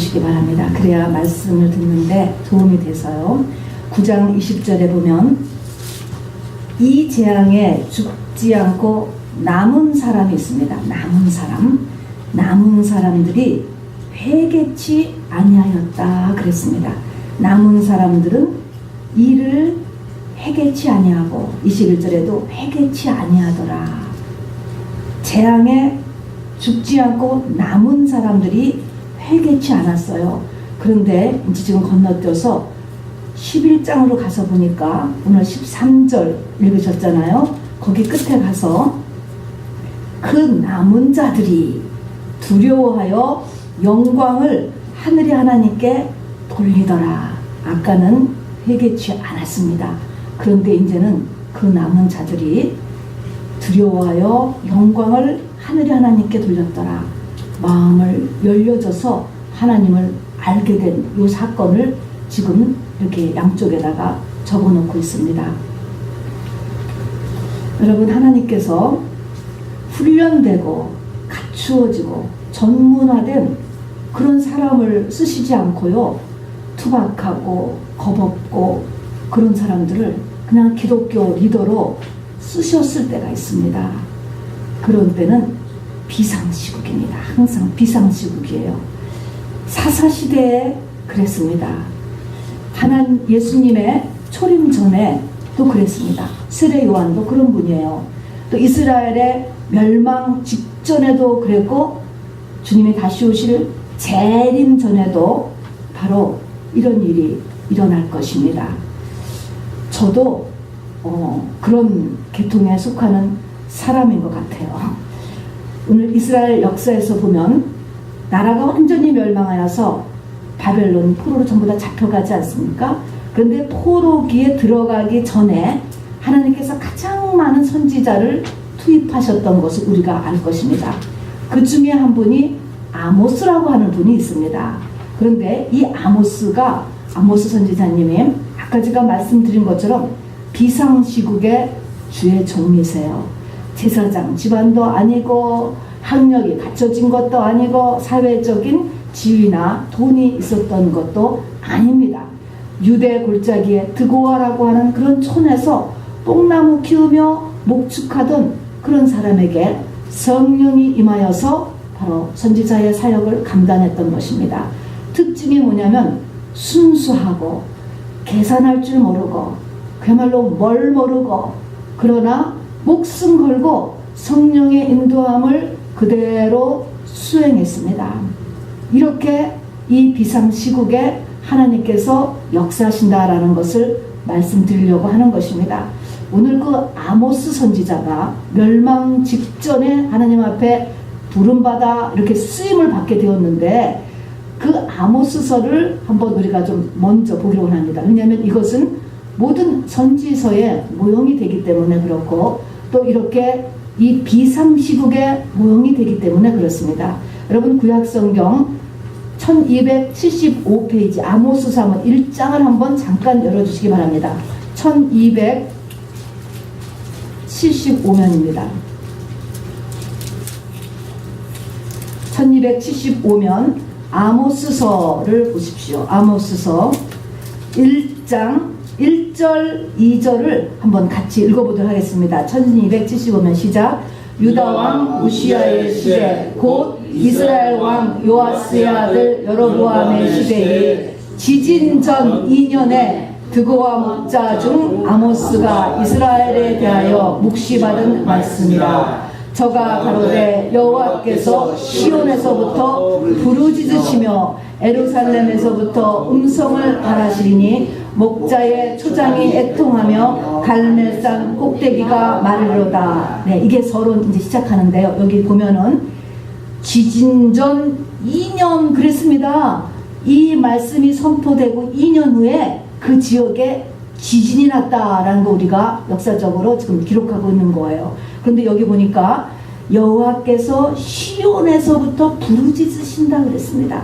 보시기 바랍니다. 그래야 말씀을 듣는데 도움이 돼서요. 9장 20절에 보면 이 재앙에 죽지 않고 남은 사람이 있습니다. 남은 사람들이 회개치 아니하였다 그랬습니다. 남은 사람들은 이를 회개치 아니하고 21절에도 회개치 아니하더라. 재앙에 죽지 않고 남은 사람들이 회개치 않았어요. 그런데 이제 지금 건너뛰어서 11장으로 가서 보니까 오늘 13절 읽으셨잖아요. 거기 끝에 가서 그 남은 자들이 두려워하여 영광을 하늘의 하나님께 돌리더라. 아까는 회개치 않았습니다. 그런데 이제는 그 남은 자들이 두려워하여 영광을 하늘의 하나님께 돌렸더라. 마음을 열려줘서 하나님을 알게 된 이 사건을 지금 이렇게 양쪽에다가 적어놓고 있습니다. 여러분, 하나님께서 훈련되고 갖추어지고 전문화된 그런 사람을 쓰시지 않고요, 투박하고 겁없고 그런 사람들을 그냥 기독교 리더로 쓰셨을 때가 있습니다. 그런 때는 비상시국입니다. 항상 비상시국이에요. 사사시대에 그랬습니다. 예수님의 초림 전에 또 그랬습니다. 세례 요한도 그런 분이에요. 또 이스라엘의 멸망 직전에도 그랬고, 주님이 다시 오실 재림 전에도 바로 이런 일이 일어날 것입니다. 저도 그런 계통에 속하는 사람인 것 같아요. 오늘 이스라엘 역사에서 보면 나라가 완전히 멸망하여서 바벨론 포로로 전부 다 잡혀가지 않습니까? 그런데 포로기에 들어가기 전에 하나님께서 가장 많은 선지자를 투입하셨던 것을 우리가 알 것입니다. 그 중에 한 분이 아모스라고 하는 분이 있습니다. 그런데 이 아모스 선지자님이 아까 제가 말씀드린 것처럼 비상시국의 주의 종이세요. 제사장 집안도 아니고 학력이 갖춰진 것도 아니고 사회적인 지위나 돈이 있었던 것도 아닙니다. 유대 골짜기에 드고아라고 하는 그런 촌에서 뽕나무 키우며 목축하던 그런 사람에게 성령이 임하여서 바로 선지자의 사역을 감당했던 것입니다. 특징이 뭐냐면 순수하고 계산할 줄 모르고 그야말로 뭘 모르고, 그러나 목숨 걸고 성령의 인도함을 그대로 수행했습니다. 이렇게 이 비상시국에 하나님께서 역사하신다라는 것을 말씀드리려고 하는 것입니다. 오늘 그 아모스 선지자가 멸망 직전에 하나님 앞에 부름받아 이렇게 쓰임을 받게 되었는데, 그 아모스서를 한번 우리가 좀 먼저 보려고 합니다. 왜냐하면 이것은 모든 선지서의 모형이 되기 때문에 그렇고, 또 이렇게 이 비상시국의 모형이 되기 때문에 그렇습니다. 여러분, 구약성경 1275페이지 아모스서 한번 1장을 한번 잠깐 열어주시기 바랍니다. 1275면입니다. 1275면 아모스서를 보십시오. 아모스서 1장 1절 2절을 한번 같이 읽어보도록 하겠습니다. 1275면 시작. 유다왕 우시아의 시대 곧 이스라엘 왕 요아스의 아들 여로보암의 시대에 지진 전 2년에 드고와 목자 중 아모스가 이스라엘에 대하여 묵시받은 말씀이라. 저가 가로되 여호와께서 시온에서부터 부르짖으시며 에루살렘에서부터 음성을 발하시리니 목자의 초장이 애통하며 갈멜산 꼭대기가 마르로다. 네, 이게 서론 이제 시작하는데요. 여기 보면은 지진 전 2년 그랬습니다. 이 말씀이 선포되고 2년 후에 그 지역에 지진이 났다라는 거 우리가 역사적으로 지금 기록하고 있는 거예요. 그런데 여기 보니까 여호와께서 시온에서부터 부르짖으신다 그랬습니다.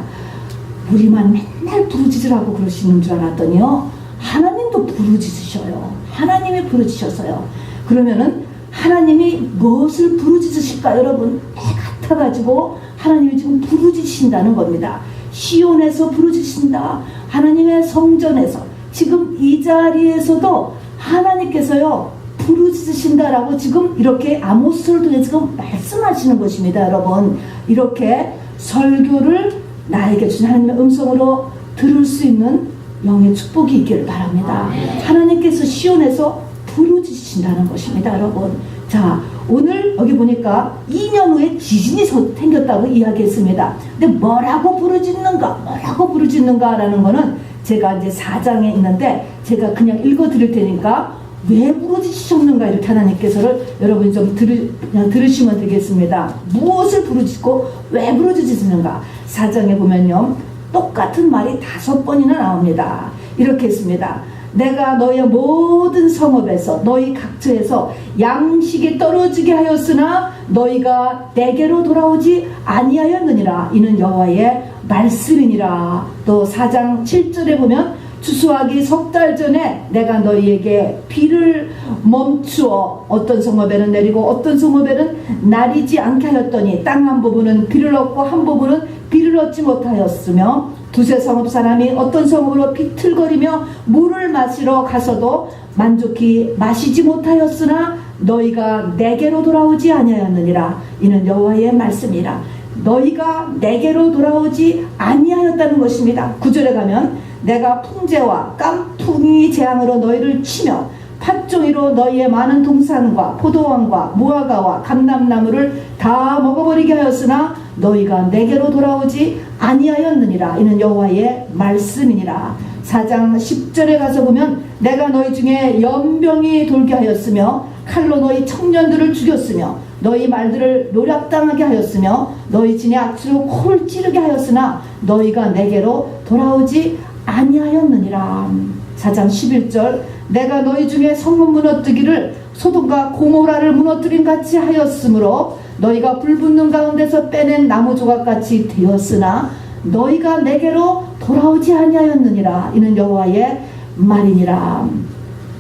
우리만 맨날 부르짖으라고 그러시는 줄 알았더니요, 하나님도 부르짖으셔요. 하나님이 부르짖으셨어요. 그러면은 하나님이 무엇을 부르짖으실까? 여러분, 해 같아가지고 하나님이 지금 부르짖으신다는 겁니다. 시온에서 부르짖으신다. 하나님의 성전에서 지금 이 자리에서도 하나님께서요 부르짖으신다라고 지금 이렇게 아모스를 통해 지금 말씀하시는 것입니다. 여러분, 이렇게 설교를 나에게 주신 하나님의 음성으로 들을 수 있는 영의 축복이 있기를 바랍니다. 하나님께서 시온에서 부르짖으신다는 것입니다. 여러분, 자, 오늘 여기 보니까 2년 후에 지진이 생겼다고 이야기했습니다. 근데 뭐라고 부르짖는가 라는 거는 제가 이제 4장에 있는데 제가 그냥 읽어 드릴 테니까 왜 부르짖으셨는가 이렇게 하나님께서를 여러분이 좀 그냥 들으시면 되겠습니다. 무엇을 부르짖고 왜 부르짖으시는가. 4장에 보면요 똑같은 말이 5번이나 나옵니다. 이렇게 했습니다. 내가 너의 모든 성읍에서 너희 각처에서 양식이 떨어지게 하였으나 너희가 내게로 돌아오지 아니하였느니라. 이는 여호와의 말씀이니라. 또 4장 7절에 보면 추수하기 3달 전에 내가 너희에게 비를 멈추어 어떤 성읍에는 내리고 어떤 성읍에는 나리지 않게 하였더니 땅 한 부분은 비를 얻고 한 부분은 비를 얻지 못하였으며 두세 성읍 사람이 어떤 성읍으로 비틀거리며 물을 마시러 가서도 만족히 마시지 못하였으나 너희가 내게로 돌아오지 아니하였느니라. 이는 여호와의 말씀이라. 너희가 내게로 돌아오지 아니하였다는 것입니다. 9절에 가면 내가 풍재와 깐풍이 재앙으로 너희를 치며 팥종이로 너희의 많은 동산과 포도원과 무화과와 감람나무를 다 먹어버리게 하였으나 너희가 내게로 돌아오지 아니하였느니라. 이는 여호와의 말씀이니라. 4장 10절에 가서 보면 내가 너희 중에 연병이 돌게 하였으며 칼로 너희 청년들을 죽였으며 너희 말들을 노략당하게 하였으며 너희 진의 악취로 코를 찌르게 하였으나 너희가 내게로 돌아오지 아니하였느니라. 4장 11절 내가 너희 중에 성문 무너뜨기를 소돔과 고모라를 무너뜨린 같이 하였으므로 너희가 불붙는 가운데서 빼낸 나무 조각같이 되었으나 너희가 내게로 돌아오지 아니하였느니라. 이는 여호와의 말이니라.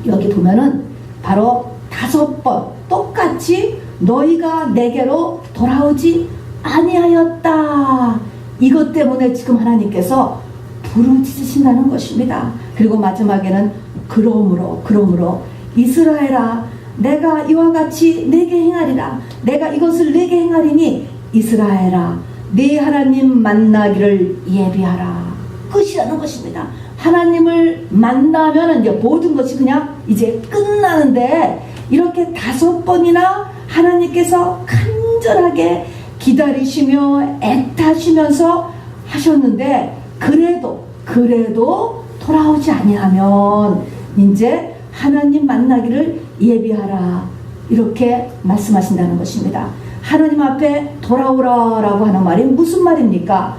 여기 보면은 바로 5번 똑같이 너희가 내게로 돌아오지 아니하였다. 이것 때문에 지금 하나님께서 부르짖으신다는 것입니다. 그리고 마지막에는 그러므로 이스라엘아 내가 이와 같이 내게 행하리라. 내가 이것을 내게 행하리니 이스라엘아 네 하나님 만나기를 예비하라. 끝이라는 것입니다. 하나님을 만나면 이제 모든 것이 그냥 이제 끝나는데 이렇게 5번이나 하나님께서 간절하게 기다리시며 애타시면서 하셨는데 그래도 돌아오지 아니하면 이제 하나님 만나기를 예비하라. 이렇게 말씀하신다는 것입니다. 하나님 앞에 돌아오라 라고 하는 말이 무슨 말입니까?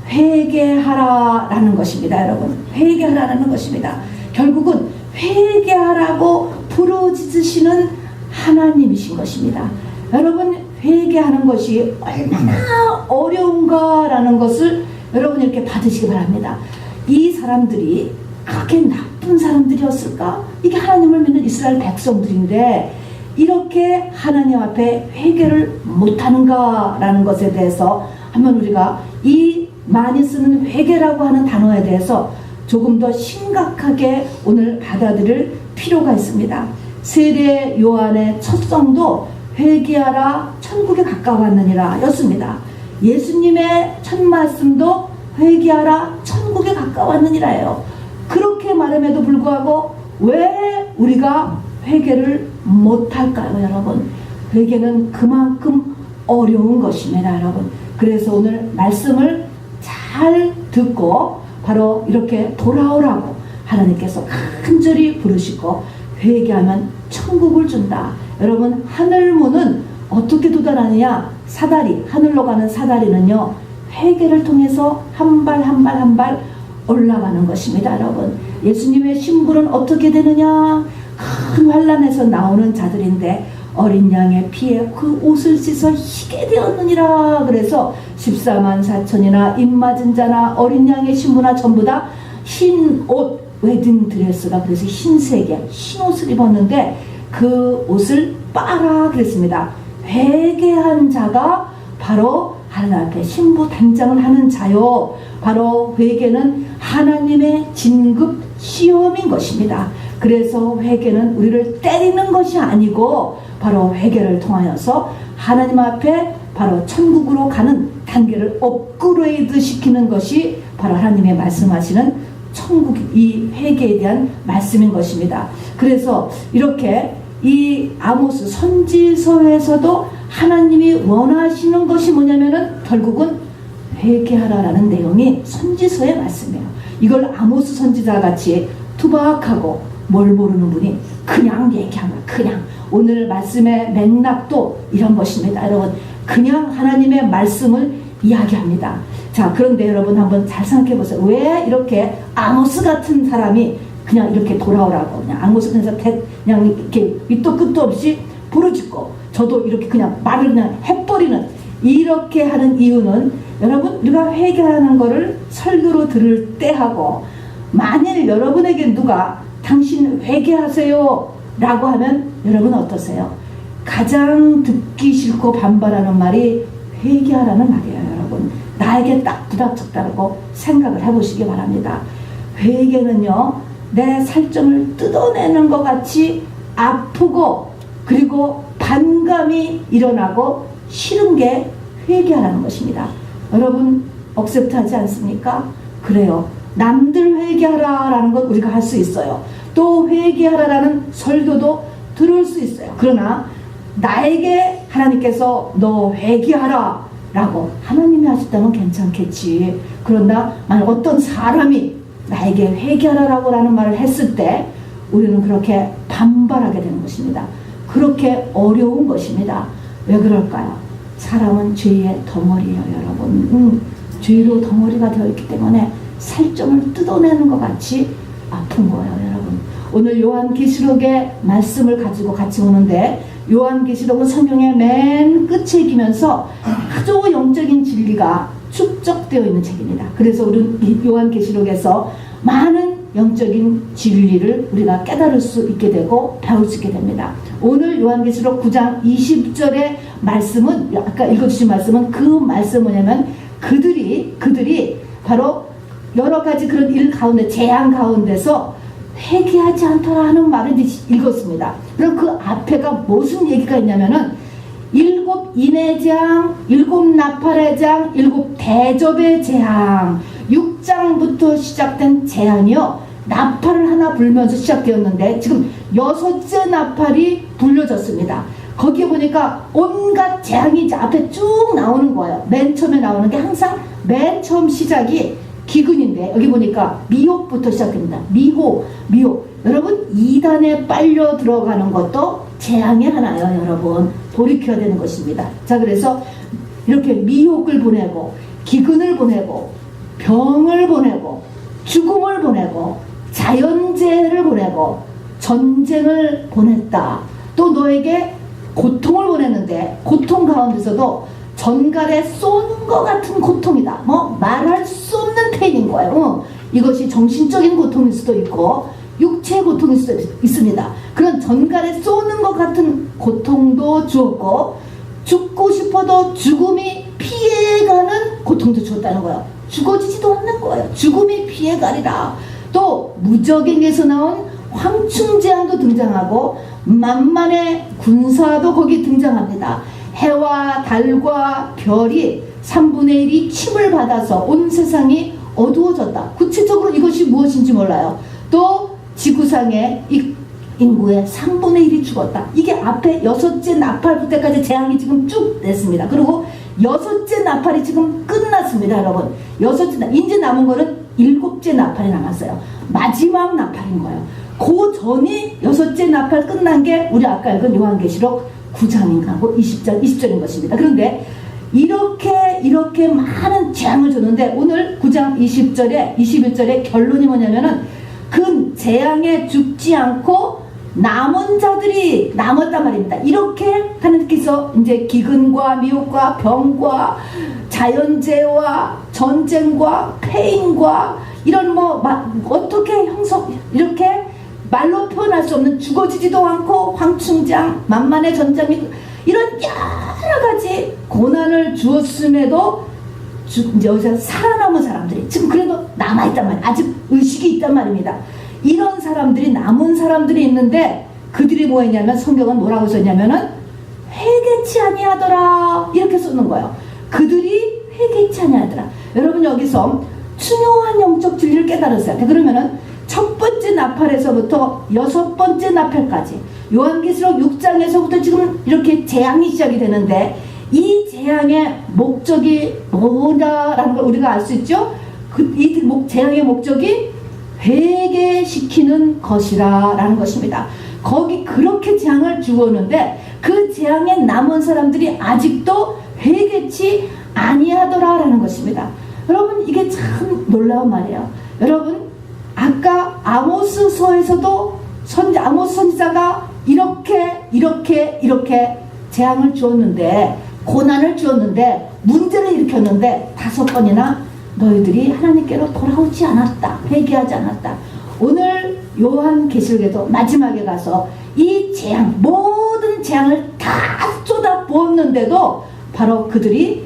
회개하라 라는 것입니다. 여러분, 회개하라는 것입니다. 결국은 회개하라고 부르짖으시는 하나님이신 것입니다. 여러분, 회개하는 것이 얼마나 어려운가 라는 것을 여러분 이렇게 받으시기 바랍니다. 이 사람들이 그렇게 나쁜 사람들이었을까? 이게 하나님을 믿는 이스라엘 백성들인데 이렇게 하나님 앞에 회개를 못하는가 라는 것에 대해서 한번 우리가 이 많이 쓰는 회개라고 하는 단어에 대해서 조금 더 심각하게 오늘 받아들일 필요가 있습니다. 세례 요한의 첫 성도 회개하라 천국에 가까웠느니라 였습니다. 예수님의 첫 말씀도 회개하라 천국에 가까웠느니라예요. 그렇게 말함에도 불구하고 왜 우리가 회개를 못할까요, 여러분? 회개는 그만큼 어려운 것입니다, 여러분. 그래서 오늘 말씀을 잘 듣고 바로 이렇게 돌아오라고 하나님께서 간절히 부르시고 회개하면 천국을 준다. 여러분, 하늘문은 어떻게 도달하느냐? 사다리, 하늘로 가는 사다리는요, 회개를 통해서 한 발 한 발 한 발 올라가는 것입니다, 여러분. 예수님의 신부는 어떻게 되느냐? 큰 환난에서 나오는 자들인데 어린 양의 피에 그 옷을 씻어 희게 되었느니라. 그래서 14만 4천이나 입맞은 자나 어린 양의 신부나 전부 다 흰 옷, 웨딩 드레스가 그래서 흰색의 흰 옷을 입었는데 그 옷을 빨아 그랬습니다. 회개한 자가 바로 하나님 앞에 신부단장을 하는 자요. 바로 회개는 하나님의 진급 시험인 것입니다. 그래서 회개는 우리를 때리는 것이 아니고 바로 회개를 통하여서 하나님 앞에 바로 천국으로 가는 단계를 업그레이드 시키는 것이 바로 하나님의 말씀하시는 천국, 이 회개에 대한 말씀인 것입니다. 그래서 이렇게 이 아모스 선지서에서도 하나님이 원하시는 것이 뭐냐면은 결국은 회개하라라는 내용이 선지서의 말씀이에요. 이걸 아모스 선지자 같이 투박하고 뭘 모르는 분이 그냥 얘기하면 그냥 오늘 말씀의 맥락도 이런 것입니다. 여러분 그냥 하나님의 말씀을 이야기합니다. 자, 그런데 여러분 한번 잘 생각해 보세요. 왜 이렇게 아모스 같은 사람이 그냥 이렇게 돌아오라고 그냥 아모스 같은 사람 그냥 이렇게 밑도 끝도 없이 부르짖고 저도 이렇게 그냥 말을 그냥 해버리는 이렇게 하는 이유는 여러분 우리가 회개하는 거를 설교로 들을 때 하고 만일 여러분에게 누가 당신 회개하세요 라고 하면 여러분 어떠세요? 가장 듣기 싫고 반발하는 말이 회개하라는 말이에요. 여러분 나에게 딱 부닥쳤다고 생각을 해보시기 바랍니다. 회개는요 내 살점을 뜯어내는 것 같이 아프고 그리고 반감이 일어나고 싫은 게 회개하라는 것입니다. 여러분 억셉트하지 않습니까? 그래요. 남들 회개하라라는 것 우리가 할 수 있어요. 또 회개하라라는 설교도 들을 수 있어요. 그러나 나에게 하나님께서 너 회개하라 라고 하나님이 하셨다면 괜찮겠지. 그러나 만약 어떤 사람이 나에게 회개하라라고 라는 말을 했을 때 우리는 그렇게 반발하게 되는 것입니다. 그렇게 어려운 것입니다. 왜 그럴까요? 사람은 죄의 덩어리예요, 여러분. 죄로 덩어리가 되어 있기 때문에 살점을 뜯어내는 것 같이 아픈 거예요, 여러분. 오늘 요한계시록의 말씀을 가지고 같이 오는데 요한계시록은 성경의 맨 끝책이면서 아주 영적인 진리가 축적되어 있는 책입니다. 그래서 우리는 요한계시록에서 많은 영적인 진리를 우리가 깨달을 수 있게 되고 배울 수 있게 됩니다. 오늘 요한계시록 9장 20절의 말씀은 아까 읽어주신 말씀은 그 말씀 뭐냐면 그들이 바로 여러 가지 그런 일 가운데 재앙 가운데서 회개하지 않더라 하는 말을 읽었습니다. 그럼 그 앞에가 무슨 얘기가 있냐면은 7 인의 재앙, 7 나팔의 재앙, 7 대접의 재앙 6장부터 시작된 재앙이요 나팔을 하나 불면서 시작되었는데 지금 6째 나팔이 불려졌습니다. 거기에 보니까 온갖 재앙이 이제 앞에 쭉 나오는 거예요. 맨 처음에 나오는 게 항상 맨 처음 시작이 기근인데 여기 보니까 미혹부터 시작됩니다. 미혹 여러분 이단에 빨려 들어가는 것도 재앙의 하나예요. 여러분 돌이켜야 되는 것입니다. 자, 그래서 이렇게 미혹을 보내고 기근을 보내고 병을 보내고 죽음을 보내고 자연재해를 보내고 전쟁을 보냈다. 또 너에게 고통을 보냈는데 고통 가운데서도 전갈에 쏜 것 같은 고통이다. 뭐 말할 수 없는 페인인 거예요. 이것이 정신적인 고통일 수도 있고 육체의 고통일 수도 있습니다. 그런 전갈에 쏘는 것 같은 고통도 주었고 죽고 싶어도 죽음이 피해가는 고통도 주었다는 거예요. 죽어지지도 않는 거예요. 죽음이 피해가리라. 또 무적행에서 나온 황충제한도 등장하고 만만의 군사도 거기 등장합니다. 해와 달과 별이 3분의 1이 침을 받아서 온 세상이 어두워졌다. 구체적으로 이것이 무엇인지 몰라요. 또 지구상의 인구의 3분의 1이 죽었다. 이게 앞에 6째 나팔 불 때까지 재앙이 지금 쭉 냈습니다. 그리고 6째 나팔이 지금 끝났습니다. 여러분 6째 이제 남은 거는 7째 나팔이 남았어요. 마지막 나팔인 거예요. 그 전이 6째 나팔 끝난 게 우리 아까 읽은 요한계시록 9장인가 20절인 것입니다. 그런데 이렇게 많은 재앙을 줬는데 오늘 9장 20절에 21절에 결론이 뭐냐면은 그 재앙에 죽지 않고 남은 자들이 남았단 말입니다. 이렇게 하나님께서 이제 기근과 미혹과 병과 자연재해와 전쟁과 폐인과 이런 어떻게 이렇게 말로 표현할 수 없는 죽어지지도 않고 황충장 만만의 전쟁이 이런 여러 가지 고난을 주었음에도 이제 여기서 살아남은 사람들이 지금 그래도 남아있단 말이에요. 아직 의식이 있단 말입니다. 이런 사람들이, 남은 사람들이 있는데 그들이 뭐했냐면, 성경은 뭐라고 썼냐면은 회개치 아니하더라 이렇게 쓰는 거예요. 그들이 회개치 아니하더라. 여러분 여기서 중요한 영적 진리를 깨달았어요. 그러면은 첫 번째 나팔에서부터 여섯 번째 나팔까지, 요한계시록 6장에서부터 지금 이렇게 재앙이 시작이 되는데, 이 재앙의 목적이 뭐냐라는 걸 우리가 알 수 있죠. 이 재앙의 목적이 회개시키는 것이라는 것입니다. 거기 그렇게 재앙을 주었는데 그 재앙에 남은 사람들이 아직도 회개치 아니하더라라는 것입니다. 여러분 이게 참 놀라운 말이에요. 여러분 아까 아모스서에서도 아모스 선지자가 이렇게 재앙을 주었는데, 고난을 주었는데, 문제를 일으켰는데 5번이나 너희들이 하나님께로 돌아오지 않았다, 회개하지 않았다. 오늘 요한계시록에도 마지막에 가서 이 재앙, 모든 재앙을 다 쏟아 부었는데도 바로 그들이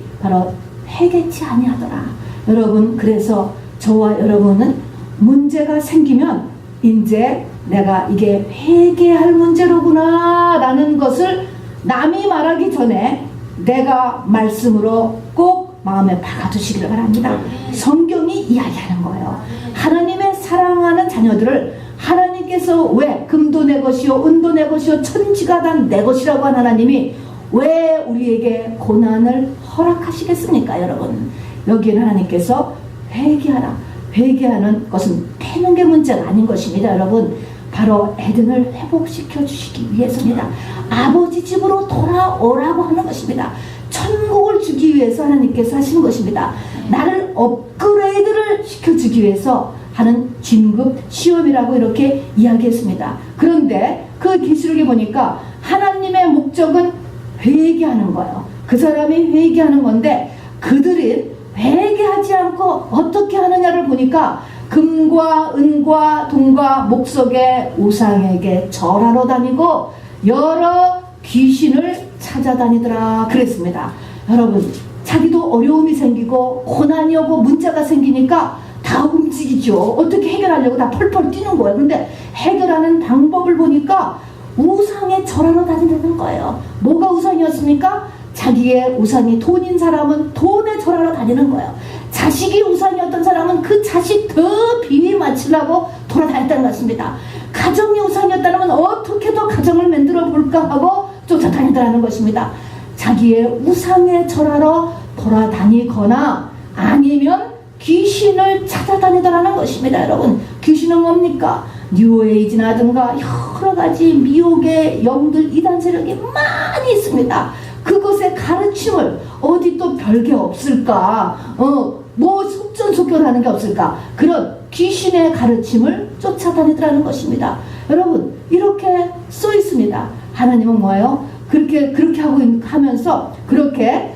회개치 아니하더라. 여러분 그래서 저와 여러분은 문제가 생기면 이제 내가 이게 회개할 문제로구나 라는 것을 남이 말하기 전에 내가 말씀으로 꼭 마음에 박아두시기를 바랍니다. 성경이 이야기하는 거예요. 하나님의 사랑하는 자녀들을 하나님께서 왜 금도 내 것이요 은도 내 것이요 천지가 다 내 것이라고 한 하나님이 왜 우리에게 고난을 허락하시겠습니까? 여러분 여기에는 하나님께서 회개하라, 회개하는 것은 패는 게 문제가 아닌 것입니다. 여러분 바로 에덴을 회복시켜 주시기 위해서입니다. 아버지 집으로 돌아오라고 하는 것입니다. 천국을 주기 위해서 하나님께서 하시는 것입니다. 나를 업그레이드를 시켜주기 위해서 하는 진급 시험이라고 이렇게 이야기했습니다. 그런데 그 계시록에 보니까 하나님의 목적은 회개하는 거예요. 그 사람이 회개하는 건데 그들이 회개하지 않고 어떻게 하느냐를 보니까 금과 은과 동과 목석의 우상에게 절하러 다니고 여러 귀신을 찾아다니더라 그랬습니다. 여러분 자기도 어려움이 생기고 고난이 오고 문제가 생기니까 다 움직이죠. 어떻게 해결하려고 다 펄펄 뛰는 거예요. 그런데 해결하는 방법을 보니까 우상에 절하러 다니는 거예요. 뭐가 우상이었습니까? 자기의 우상이 돈인 사람은 돈에 절하러 다니는 거예요. 자식이 우상이었던 사람은 그 자식 더 비위 맞추려고 돌아다녔다는 것입니다. 가정이 우상이었다면 어떻게 더 가정을 만들어 볼까 하고 쫓아다니더라는 것입니다. 자기의 우상에 절하러 돌아다니거나 아니면 귀신을 찾아다니더라는 것입니다. 여러분 귀신은 뭡니까? 뉴에이지라든가 여러 가지 미혹의 영들, 이단 세력이 많이 있습니다. 그것의 가르침을 어디 또 별게 없을까? 뭐 속전속결하는 게 없을까? 그런 귀신의 가르침을 쫓아다니더라는 것입니다. 여러분 이렇게 써 있습니다. 하나님은 뭐예요? 그렇게 하면서 그렇게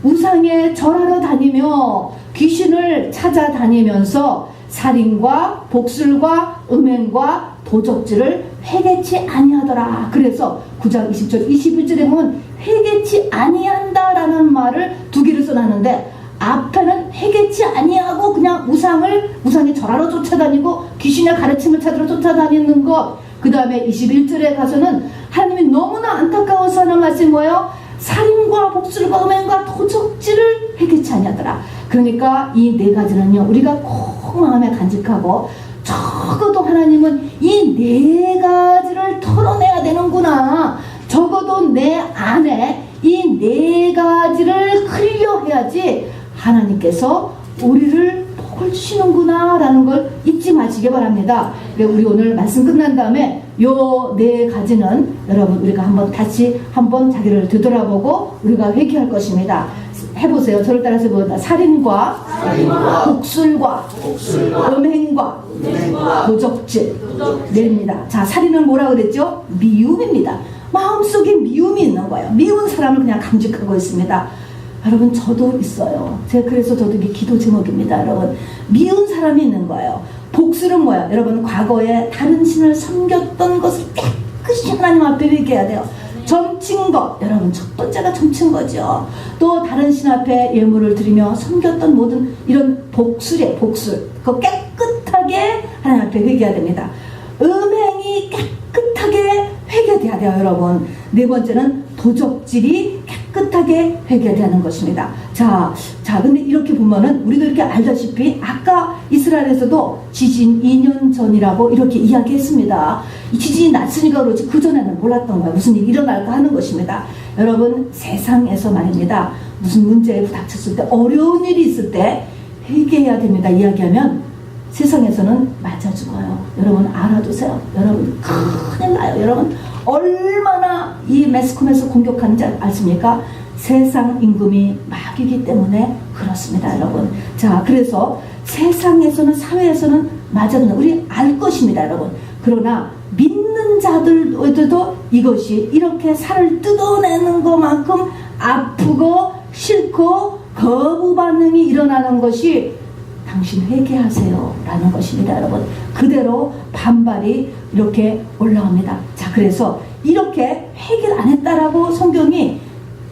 우상에 절하러 다니며 귀신을 찾아다니면서 살인과 복술과 음행과 도적질을 회개치 아니하더라. 그래서 9장 20절 21절에 보면 회개치 아니한다라는 말을 두 개를 써놨는데 앞에는 회개치 아니하고 그냥 우상에 절하러 쫓아다니고 귀신의 가르침을 찾으러 쫓아다니는 것, 그 다음에 21절에 가서는 하나님이 너무나 안타까워서 하는 말씀이 뭐예요? 살인과 복술과 음행과 도적질을 회개치 아니하더라. 그러니까 이 네 가지는요 우리가 꼭 마음에 간직하고 적어도 하나님은 이 네 가지를 털어내야 되는구나, 적어도 내 안에 이 네 가지를 클리어해야지 하나님께서 우리를 복을 주시는구나 라는 걸 잊지 마시기 바랍니다. 우리 오늘 말씀 끝난 다음에 요 네 가지는 여러분 우리가 다시 한번 자기를 되돌아보고 우리가 회개할 것입니다. 해보세요. 저를 따라서 해보자. 살인과 복술과 음행과 도적질 냅니다. 자, 살인은 뭐라 그랬죠? 미움입니다. 마음속에 미움이 있는 거예요. 미운 사람을 그냥 감직하고 있습니다. 여러분 저도 있어요. 그래서 저도 이게 기도 제목입니다. 여러분 미운 사람이 있는 거예요. 복술은 뭐야? 여러분 과거에 다른 신을 섬겼던 것을 깨끗이 하나님 앞에 회개해야 돼요. 점친 것, 여러분 첫 번째가 점친 거죠. 또 다른 신 앞에 예물을 드리며 섬겼던 모든 이런 복술이에요. 복술. 그거 깨끗하게 하나님 앞에 회개해야 됩니다. 음행이 깨끗하게 회개돼야 돼요, 여러분. 네 번째는 도적질이 깨끗하게 회개되는 것입니다. 자, 근데 이렇게 보면은 우리도 이렇게 알다시피 아까 이스라엘에서도 지진 2년 전이라고 이렇게 이야기했습니다. 이 지진이 났으니까 그렇지 그전에는 몰랐던 거예요. 무슨 일이 일어날까 하는 것입니다. 여러분, 세상에서 말입니다. 무슨 문제에 부닥쳤을 때, 어려운 일이 있을 때 회개해야 됩니다. 이야기하면 세상에서는 맞아 죽어요. 여러분 알아두세요. 여러분 큰일 나요. 여러분 얼마나 이 매스컴에서 공격하는지 아십니까? 세상 임금이 마귀이기 때문에 그렇습니다, 여러분. 자, 그래서 세상에서는, 사회에서는 맞아는 우리 알 것입니다, 여러분. 그러나 믿는 자들도 이것이 이렇게 살을 뜯어내는 것만큼 아프고 싫고 거부 반응이 일어나는 것이 당신 회개하세요 라는 것입니다, 여러분. 그대로 반발이 이렇게 올라옵니다. 자, 그래서 이렇게 회개를 안 했다라고 성경이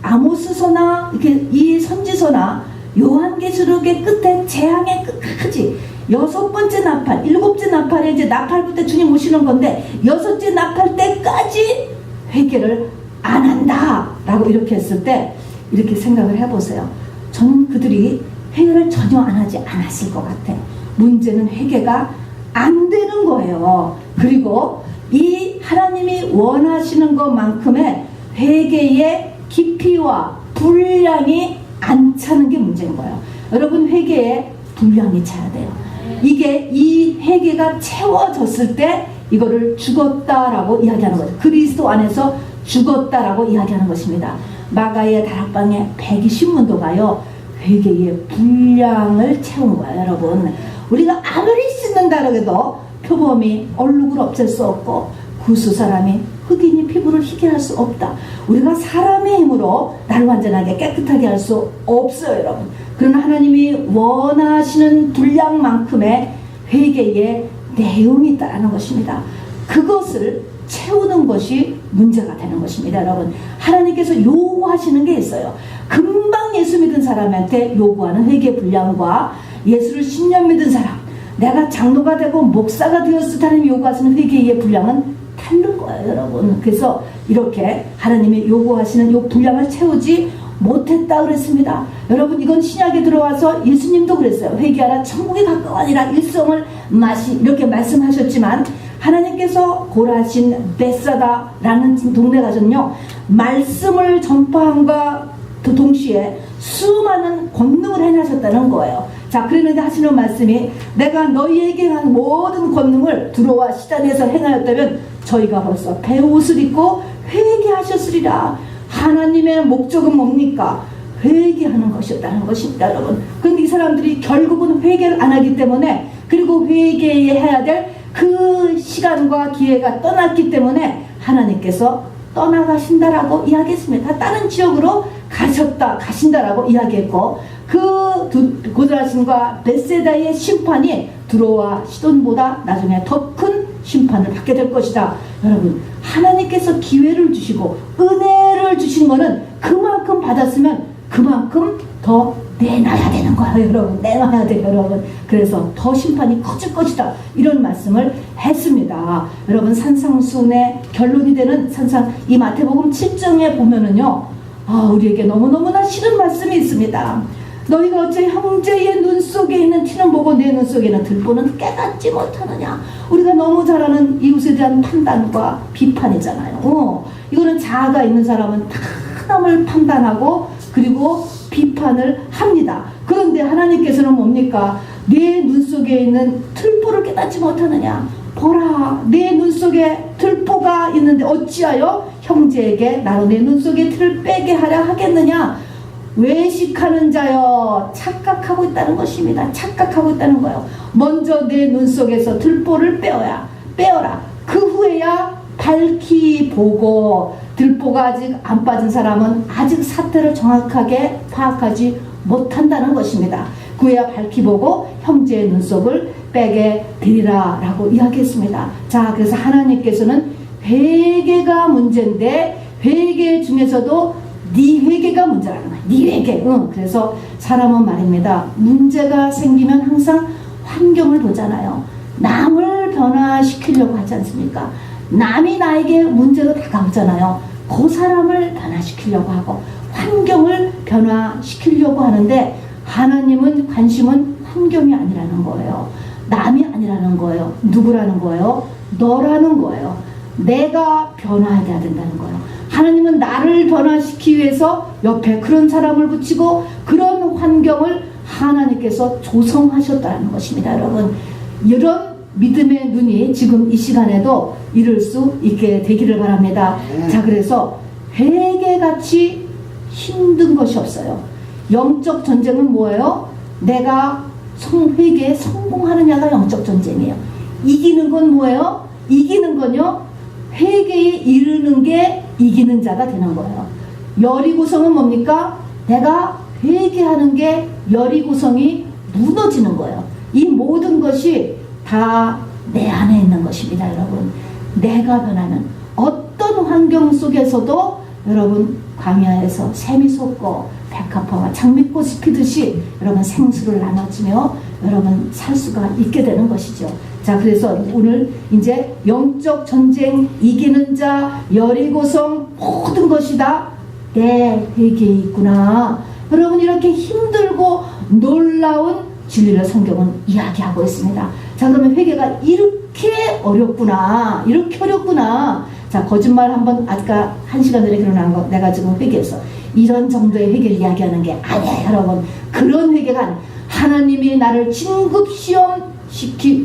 아모스서나 이렇게 이 선지서나 요한계시록의 끝에 재앙의 끝까지 6번째 나팔, 7째 나팔에 이제 나팔 때 주님 오시는 건데 6째 나팔 때까지 회개를 안 한다 라고 이렇게 했을 때 이렇게 생각을 해보세요. 저는 그들이 회개를 전혀 안 하지 않았을 것 같아. 문제는 회개가 안 되는 거예요. 그리고 이 하나님이 원하시는 것만큼의 회개의 깊이와 분량이 안 차는 게 문제인 거예요. 여러분, 회개에 분량이 차야 돼요. 이게 이 회개가 채워졌을 때 이거를 죽었다라고 이야기하는 거죠. 그리스도 안에서 죽었다라고 이야기하는 것입니다. 마가의 다락방에 120문도가요 회개의 분량을 채운 거예요, 여러분. 우리가 아무리 씻는다 해도 표범이 얼룩을 없앨 수 없고 구수 사람이 흑인이 피부를 희게 할 수 없다. 우리가 사람의 힘으로 나를 완전하게 깨끗하게 할 수 없어요, 여러분. 그러나 하나님이 원하시는 분량만큼의 회개의 내용이 있다는 것입니다. 그것을 채우는 것이 문제가 되는 것입니다, 여러분. 하나님께서 요구하시는 게 있어요. 금방 예수 믿은 사람한테 요구하는 회개 분량과 예수를 10년 믿은 사람, 내가 장로가 되고 목사가 되었을 때 하나님이 요구하시는 회개의 분량은 다른 거예요, 여러분. 그래서 이렇게 하나님이 요구하시는 요 분량을 채우지 못했다 그랬습니다. 여러분, 이건 신약에 들어와서 예수님도 그랬어요. 회개하라, 천국이 가까우니라, 일성을 마시, 이렇게 말씀하셨지만 하나님께서 고라신 벳사다라는 동네 가서는요 말씀을 전파함과 동시에 수많은 권능을 해내셨다는 거예요. 자, 그랬는데 하시는 말씀이 내가 너희에게 한 모든 권능을 두로와 시단에서 행하였다면 저희가 벌써 배옷을 입고 회개하셨으리라. 하나님의 목적은 뭡니까? 회개하는 것이었다는 것입니다, 여러분. 그런데 이 사람들이 결국은 회개를 안 하기 때문에, 그리고 회개해야 될 그 시간과 기회가 떠났기 때문에 하나님께서 떠나가신다라고 이야기했습니다. 다른 지역으로 가신다라고 이야기했고, 그 고라신과 벳세다의 심판이 두로와 시돈보다 나중에 더 큰 심판을 받게 될 것이다. 여러분, 하나님께서 기회를 주시고 은혜를 주신 거는 그만큼 받았으면 그만큼 더 내놔야 되는 거예요, 여러분. 내놔야 돼요, 여러분. 그래서 더 심판이 커질 것이다, 이런 말씀을 했습니다. 여러분, 산상수훈의 결론이 되는 이 마태복음 7장에 보면은요, 우리에게 너무너무나 싫은 말씀이 있습니다. 너희가 어째 형제의 눈 속에 있는 티는 보고 내 눈 속에 있는 들보는 깨닫지 못하느냐. 우리가 너무 잘 아는 이웃에 대한 판단과 비판이잖아요. 이거는 자아가 있는 사람은 다 남을 판단하고 그리고 비판을 합니다. 그런데 하나님께서는 뭡니까? 내 눈 속에 있는 들보를 깨닫지 못하느냐. 보라, 내 눈 속에 들보가 있는데 어찌하여 형제에게 나로 내 눈 속에 틀을 빼게 하려 하겠느냐. 외식하는 자여, 착각하고 있다는 것입니다. 착각하고 있다는 거예요. 먼저 내 눈 속에서 들보를 빼어라. 그 후에야 밝히 보고, 들보가 아직 안 빠진 사람은 아직 사태를 정확하게 파악하지 못한다는 것입니다. 그 후에야 밝히 보고 형제의 눈속을 빼게 되리라 라고 이야기했습니다. 자, 그래서 하나님께서는 회개가 문제인데 회개 중에서도 네 회개가 문제라는 거야. 네 회개. 그래서 사람은 말입니다. 문제가 생기면 항상 환경을 보잖아요. 남을 변화시키려고 하지 않습니까? 남이 나에게 문제로 다가오잖아요. 그 사람을 변화시키려고 하고 환경을 변화시키려고 하는데 하나님은 관심은 환경이 아니라는 거예요. 남이 아니라는 거예요. 누구라는 거예요? 너라는 거예요. 내가 변화해야 된다는 거예요. 하나님은 나를 변화시키기 위해서 옆에 그런 사람을 붙이고 그런 환경을 하나님께서 조성하셨다는 것입니다. 여러분, 이런 믿음의 눈이 지금 이 시간에도 이룰 수 있게 되기를 바랍니다. 자, 그래서 회개같이 힘든 것이 없어요. 영적 전쟁은 뭐예요? 내가 회개에 성공하느냐가 영적 전쟁이에요. 이기는 건 뭐예요? 이기는 건요, 회개에 이르는 게 이기는 자가 되는 거예요. 여리고성은 뭡니까? 내가 회개하는 게 여리고성이 무너지는 거예요. 이 모든 것이 다 내 안에 있는 것입니다. 여러분, 내가 변하면 어떤 환경 속에서도 여러분 광야에서 샘이 솟고 백합화와 장미꽃이 피듯이 여러분 생수를 나눠주며 여러분 살 수가 있게 되는 것이죠. 자, 그래서 오늘 이제 영적 전쟁 이기는 자 여리고성 모든 것이 다 내 회개에 있구나. 여러분, 이렇게 힘들고 놀라운 진리를 성경은 이야기하고 있습니다. 자, 그러면 회개가 이렇게 어렵구나. 이렇게 어렵구나. 자, 거짓말 한번 아까 1시간 전에 결혼한 거 내가 지금 회개해서 이런 정도의 회개를 이야기하는 게 아니에요. 여러분, 그런 회개가 아니에요. 하나님이 나를 진급 시험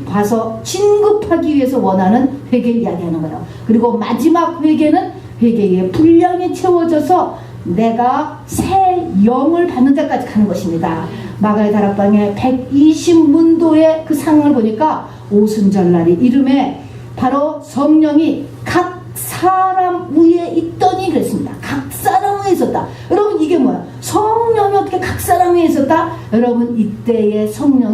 봐서 진급하기 위해서 원하는 회개를 이야기하는 거예요. 그리고 마지막 회개는 회개의 분량이 채워져서 내가 새 영을 받는 데까지 가는 것입니다. 마가의 다락방에 120문도의 그 상황을 보니까 오순절날이 이름에 바로 성령이 각 사람 위에 있더니 그랬습니다. 각 사람 위에 있었다. 여러분, 이게 뭐야? 성령이 어떻게 각 사람 위에 있었다? 여러분, 이때의 성령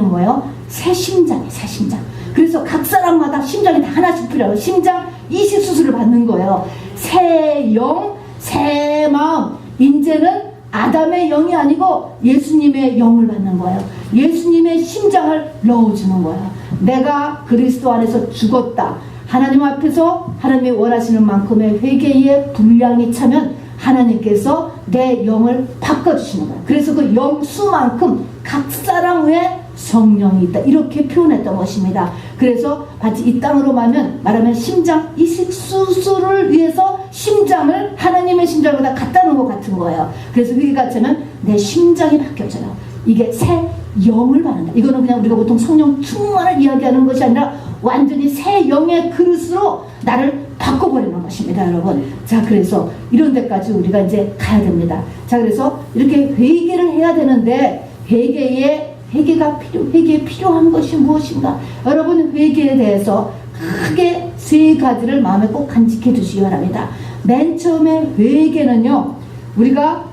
뭐예요? 새 심장이에요. 새 심장. 그래서 각 사람마다 심장이 다 하나씩 필요해요. 심장 이식 수술을 받는 거예요. 새 영, 새 마음. 이제는 아담의 영이 아니고 예수님의 영을 받는 거예요. 예수님의 심장을 넣어주는 거예요. 내가 그리스도 안에서 죽었다. 하나님 앞에서 하나님이 원하시는 만큼의 회개의 분량이 차면 하나님께서 내 영을 바꿔주시는 거예요. 그래서 그 영수만큼 각 사람 위에 성령이 있다. 이렇게 표현했던 것입니다. 그래서 마치 이 땅으로 말하면 심장 이식 수술을 위해서 심장을 하나님의 심장보다 갖다 놓은 것 같은 거예요. 그래서 회개가 차면 내 심장이 바뀌어져요. 이게 새 영을 받는다. 이거는 그냥 우리가 보통 성령 충만을 이야기하는 것이 아니라 완전히 새 영의 그릇으로 나를 바꿔버리는 것입니다, 여러분. 자, 그래서 이런 데까지 우리가 이제 가야 됩니다. 자, 그래서 이렇게 회개를 해야 되는데 회개에 필요한 것이 무엇인가? 여러분, 회개에 대해서 크게 세 가지를 마음에 꼭 간직해 두시기 바랍니다. 맨 처음에 회개는요, 우리가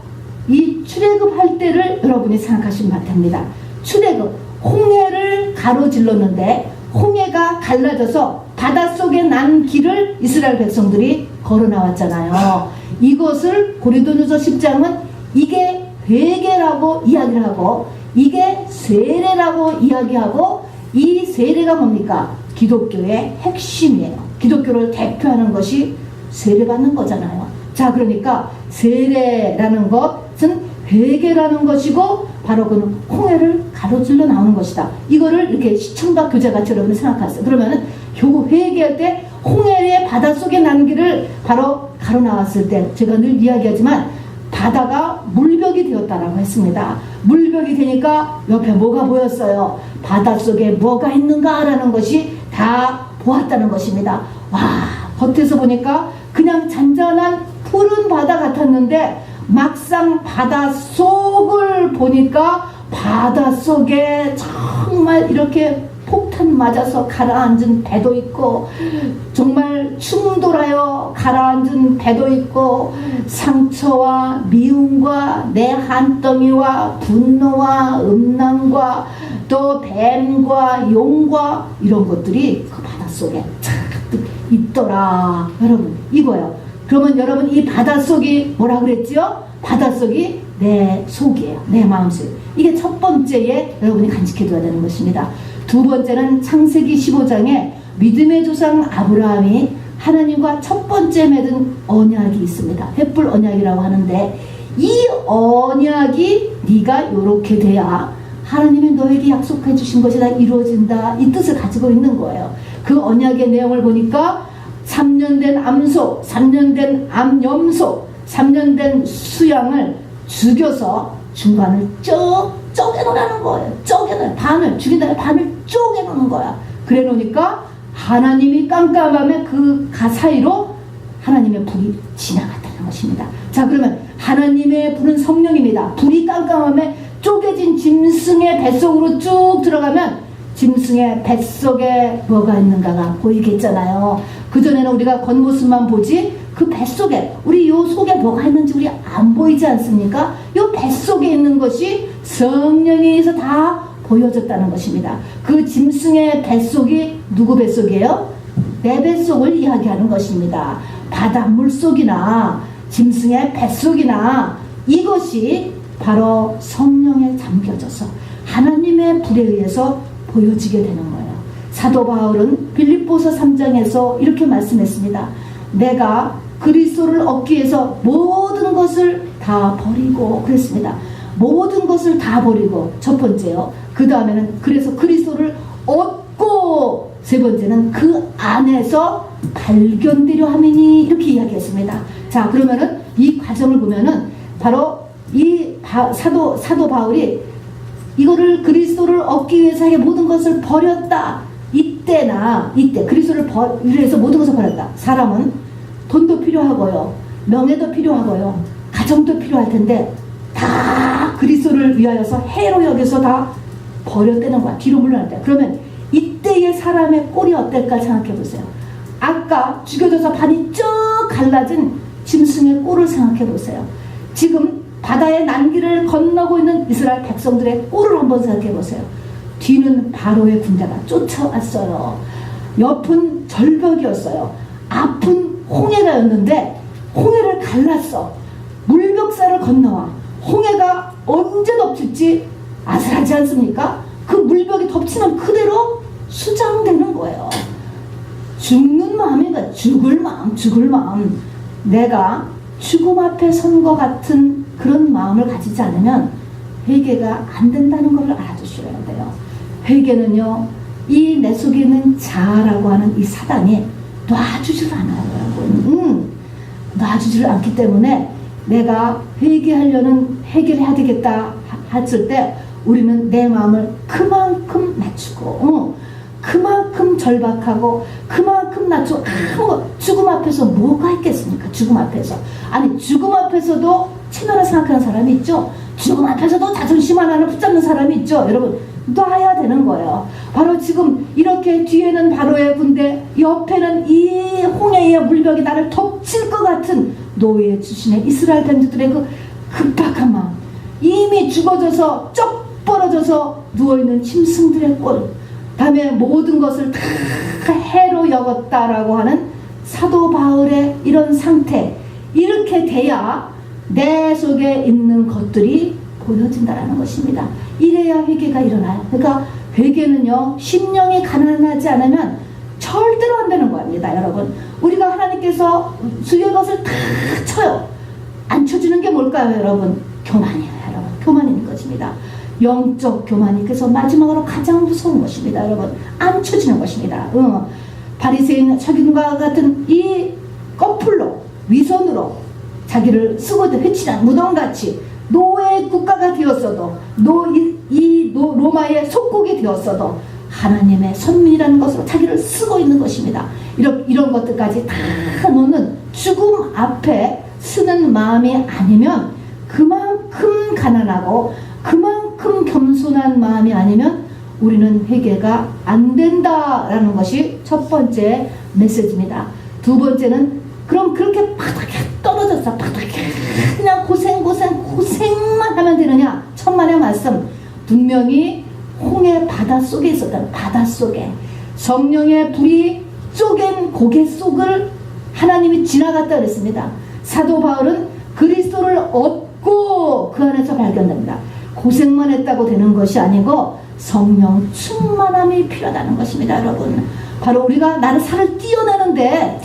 이 출애굽할 때를 여러분이 생각하시면 바랍니다. 출애굽, 홍해를 가로질렀는데 홍해가 갈라져서 바닷속에 난 길을 이스라엘 백성들이 걸어 나왔잖아요. 이것을 고린도전서 10장은 이게 회개라고 이야기를 하고 이게 세례라고 이야기하고, 이 세례가 뭡니까? 기독교의 핵심이에요. 기독교를 대표하는 것이 세례받는 거잖아요. 자, 그러니까 세례라는 것은 회개라는 것이고 바로 그 홍해를 가로질러 나오는 것이다. 이거를 이렇게 시청과 교재같이 여러분이 생각하세요. 그러면은 회개할 때 홍해의 바닷속에 난 길을 바로 가로 나왔을 때 제가 늘 이야기하지만 바다가 물벽이 되었다라고 했습니다. 물벽이 되니까 옆에 뭐가 보였어요? 바닷속에 뭐가 있는가라는 것이 다 보았다는 것입니다. 와, 겉에서 보니까 그냥 잔잔한 푸른 바다 같았는데 막상 바닷속을 보니까 바닷속에 정말 이렇게 폭탄 맞아서 가라앉은 배도 있고 정말 충돌하여 가라앉은 배도 있고 상처와 미움과 내 한덩이와 분노와 음란과 또 뱀과 용과 이런 것들이 그 바닷속에 잔뜩 있더라. 여러분, 이거요. 그러면 여러분 이 바닷속이 뭐라 그랬죠? 바닷속이 내 속이에요. 내 마음속. 이게 첫 번째에 여러분이 간직해둬야 되는 것입니다. 두 번째는 창세기 15장에 믿음의 조상 아브라함이 하나님과 첫 번째 맺은 언약이 있습니다. 횃불 언약이라고 하는데, 이 언약이 네가 요렇게 돼야 하나님이 너에게 약속해 주신 것이 다 이루어진다, 이 뜻을 가지고 있는 거예요. 그 언약의 내용을 보니까 3년 된 암소, 3년 된 암염소, 3년 된 수양을 죽여서 중간을 쪼개놓으라는 거예요. 쪼개놓은 반을 죽인 다음에 반을 쪼개놓는 거야. 그래 놓으니까 하나님이 깜깜함에 그 사이로 하나님의 불이 지나갔다는 것입니다. 자, 그러면 하나님의 불은 성령입니다. 불이 깜깜함에 쪼개진 짐승의 뱃속으로 쭉 들어가면 짐승의 뱃속에 뭐가 있는가가 보이겠잖아요. 그전에는 우리가 겉모습만 보지 그 뱃속에, 우리 요 속에 뭐가 있는지 우리 안 보이지 않습니까? 요 뱃속에 있는 것이 성령에서 다 보여졌다는 것입니다. 그 짐승의 뱃속이 누구 뱃속이에요? 내 뱃속을 이야기하는 것입니다. 바닷물 속이나 짐승의 뱃속이나 이것이 바로 성령에 잠겨져서 하나님의 불에 의해서 보여지게 되는 거예요. 사도 바울은 빌립보서 3장에서 이렇게 말씀했습니다. 내가 그리스도를 얻기 위해서 모든 것을 다 버리고 그랬습니다. 모든 것을 다 버리고, 첫 번째요. 그 다음에는 그래서 그리스도를 얻고, 세 번째는 그 안에서 발견되려 함이니, 이렇게 이야기했습니다. 자, 그러면은 이 과정을 보면은 바로 이 사도 바울이 이거를 그리스도를 얻기 위해서 모든 것을 버렸다. 이때 그리스도를 위해서 모든 것을 버렸다. 사람은 돈도 필요하고요, 명예도 필요하고요, 가정도 필요할 텐데 다 그리스도를 위하여서 해로 여겨서 다 버렸다는 거야. 뒤로 물러났다. 그러면 이때의 사람의 꼴이 어떨까 생각해 보세요. 아까 죽여져서 반이 쭉 갈라진 짐승의 꼴을 생각해 보세요. 지금 바다의 난기를 건너고 있는 이스라엘 백성들의 꼴을 한번 생각해 보세요. 뒤는 바로의 군대가 쫓아왔어요. 옆은 절벽이었어요. 앞은 홍해가였는데 홍해를 갈랐어. 물벽사를 건너와. 홍해가 언제 덮칠지 아슬하지 않습니까? 그 물벽이 덮치면 그대로 수장되는 거예요. 죽는 마음인가? 죽을 마음. 내가 죽음 앞에 선 것 같은 그런 마음을 가지지 않으면 회개가 안 된다는 걸 알아두셔야 돼요. 회개는요, 이 내 속에 있는 자아라고 하는 이 사단이 놔주질 않아요, 여러분. 놔주지를 않기 때문에 내가 회개를 해야 되겠다 했을 때 우리는 내 마음을 그만큼 낮추고, 그만큼 절박하고, 그만큼 낮추고, 죽음 앞에서 뭐가 있겠습니까? 죽음 앞에서. 아니, 죽음 앞에서도 체면을 생각하는 사람이 있죠. 죽음 앞에서도 자존심 하나를 붙잡는 사람이 있죠. 여러분, 놔야 되는 거예요. 바로 지금 이렇게 뒤에는 바로의 군대, 옆에는 이 홍해의 물벽이 나를 덮칠 것 같은 노예 출신의 이스라엘 백성들의 그 급박한 마음, 이미 죽어져서 쩍 벌어져서 누워있는 짐승들의 꼴, 다음에 모든 것을 다 해로 여겼다라고 하는 사도 바울의 이런 상태, 이렇게 돼야 내 속에 있는 것들이 보여진다라는 것입니다. 이래야 회개가 일어나요. 그러니까 회개는요, 심령이 가난하지 않으면 절대로 안 되는 겁니다, 여러분. 우리가 하나님께서 주의 것을 다 쳐요. 안 쳐주는 게 뭘까요, 여러분? 교만이에요, 여러분. 교만인 것입니다. 영적 교만이 그래서 마지막으로 가장 무서운 것입니다, 여러분. 안 쳐주는 것입니다. 바리새인 서기관과 같은 이 거풀로, 위선으로 자기를 쓰고도 회칠한 무덤같이 노예 국가가 되었어도, 로마의 속국이 되었어도 하나님의 선민이라는 것으로 자기를 쓰고 있는 것입니다. 이런 것들까지 다 놓는 죽음 앞에 쓰는 마음이 아니면, 그만큼 가난하고 그만큼 겸손한 마음이 아니면 우리는 회개가 안 된다라는 것이 첫 번째 메시지입니다. 두 번째는, 그럼 그렇게 바닥에 떨어졌어, 바닥에 그냥 고생만 하면 되느냐? 천만의 말씀. 분명히 홍해 바닷속에 있었다. 바닷속에 성령의 불이 쪼갠 고개 속을 하나님이 지나갔다 그랬습니다. 사도 바울은 그리스도를 얻고 그 안에서 발견됩니다. 고생만 했다고 되는 것이 아니고 성령 충만함이 필요하다는 것입니다. 여러분, 바로 우리가 나를 살을 띄어내는데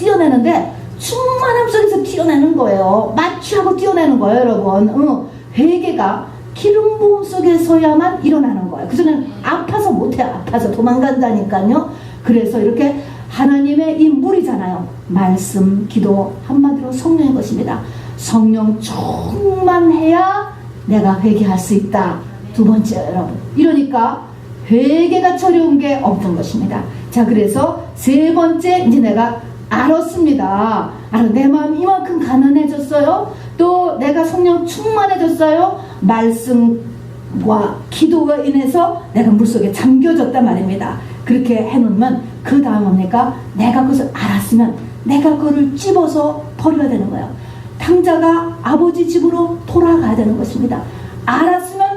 충만함 속에서 띄어내는 거예요. 마취하고 띄어내는 거예요. 여러분, 회개가 기름 부음 속에서야만 일어나는 거예요. 그전에는 아파서 못해요. 아파서 도망간다니까요. 그래서 이렇게 하나님의 이 물이잖아요. 말씀, 기도, 한마디로 성령인 것입니다. 성령 충만해야 내가 회개할 수 있다. 두 번째, 여러분, 이러니까 회개가 어려운 게 없던 것입니다. 자, 그래서 세 번째, 이제 내가 알았습니다. 내 마음이 이만큼 가난해졌어요. 또 내가 성령 충만해졌어요. 말씀과 기도가 인해서 내가 물속에 잠겨졌단 말입니다. 그렇게 해놓으면 그 다음 뭡니까? 내가 그것을 알았으면 내가 그거를 찝어서 버려야 되는 거예요. 탕자가 아버지 집으로 돌아가야 되는 것입니다. 알았으면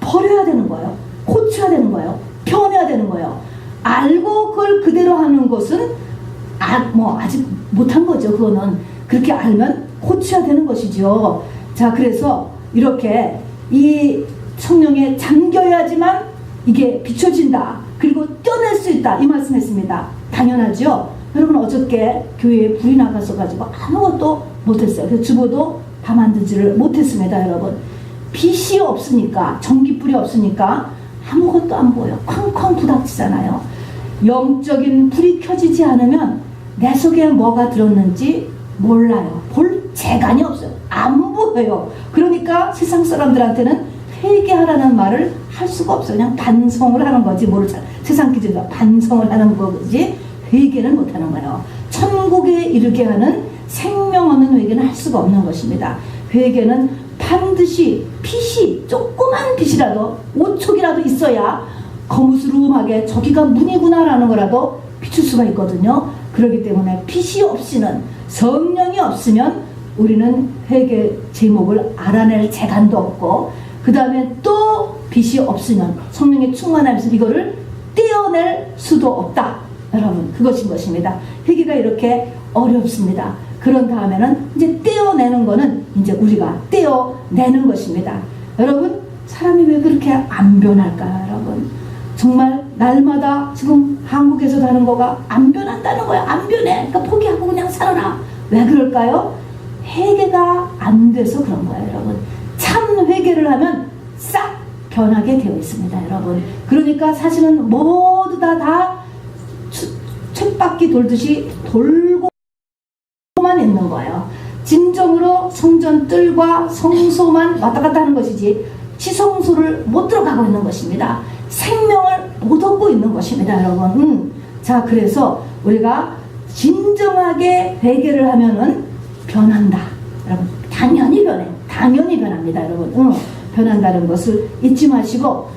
버려야 되는 거예요. 고쳐야 되는 거예요. 변해야 되는 거예요. 알고 그걸 그대로 하는 것은 아직 못한 거죠. 그거는 그렇게 알면 고쳐야 되는 것이죠. 자, 그래서 이렇게 이 성령에 잠겨야지만 이게 비춰진다. 그리고 떼어낼 수 있다. 이 말씀했습니다. 당연하죠. 여러분, 어저께 교회에 불이 나가서 가지고 아무것도 못했어요. 그래서 주보도 다 만들지를 못했습니다. 여러분, 빛이 없으니까, 전기불이 없으니까 아무것도 안 보여. 쾅쾅 부닥치잖아요. 영적인 불이 켜지지 않으면 내 속에 뭐가 들었는지 몰라요. 볼 재간이 없어요. 안 보여요. 그러니까 세상 사람들한테는 회개하라는 말을 할 수가 없어요. 그냥 반성을 하는 거지. 모르잖아. 세상 기준으로 반성을 하는 거지 회개는 못하는 거예요. 천국에 이르게 하는 생명 없는 회개는 할 수가 없는 것입니다. 회개는 반드시 빛이, 조그만 빛이라도 5촉이라도 있어야 거무스름하게 저기가 문이구나라는 거라도 비출 수가 있거든요. 그렇기 때문에 빛이 없이는, 성령이 없으면 우리는 회개 제목을 알아낼 재간도 없고, 그 다음에 또 빛이 없으면, 성령의 충만함에서 이거를 떼어낼 수도 없다. 여러분, 그것인 것입니다. 회개가 이렇게 어렵습니다. 그런 다음에는 이제 떼어내는 거는 이제 우리가 떼어내는 것입니다. 여러분, 사람이 왜 그렇게 안 변할까요? 여러분, 정말 날마다 지금 한국에서 하는 거가 안 변한다는 거야. 안 변해. 그러니까 포기하고 그냥 살아라. 왜 그럴까요? 회개가 안 돼서 그런 거예요. 여러분, 참 회개를 하면 싹 변하게 되어 있습니다. 여러분, 그러니까 사실은 모두 다 쳇바퀴 돌듯이 돌고만 있는 거예요. 진정으로 성전 뜰과 성소만 왔다 갔다 하는 것이지 지성소를 못 들어가고 있는 것입니다. 생명을 못 얻고 있는 것입니다. 여러분, 자, 그래서 우리가 진정하게 회개를 하면은 변한다. 여러분, 당연히 변해. 당연히 변합니다. 여러분, 변한다는 것을 잊지 마시고,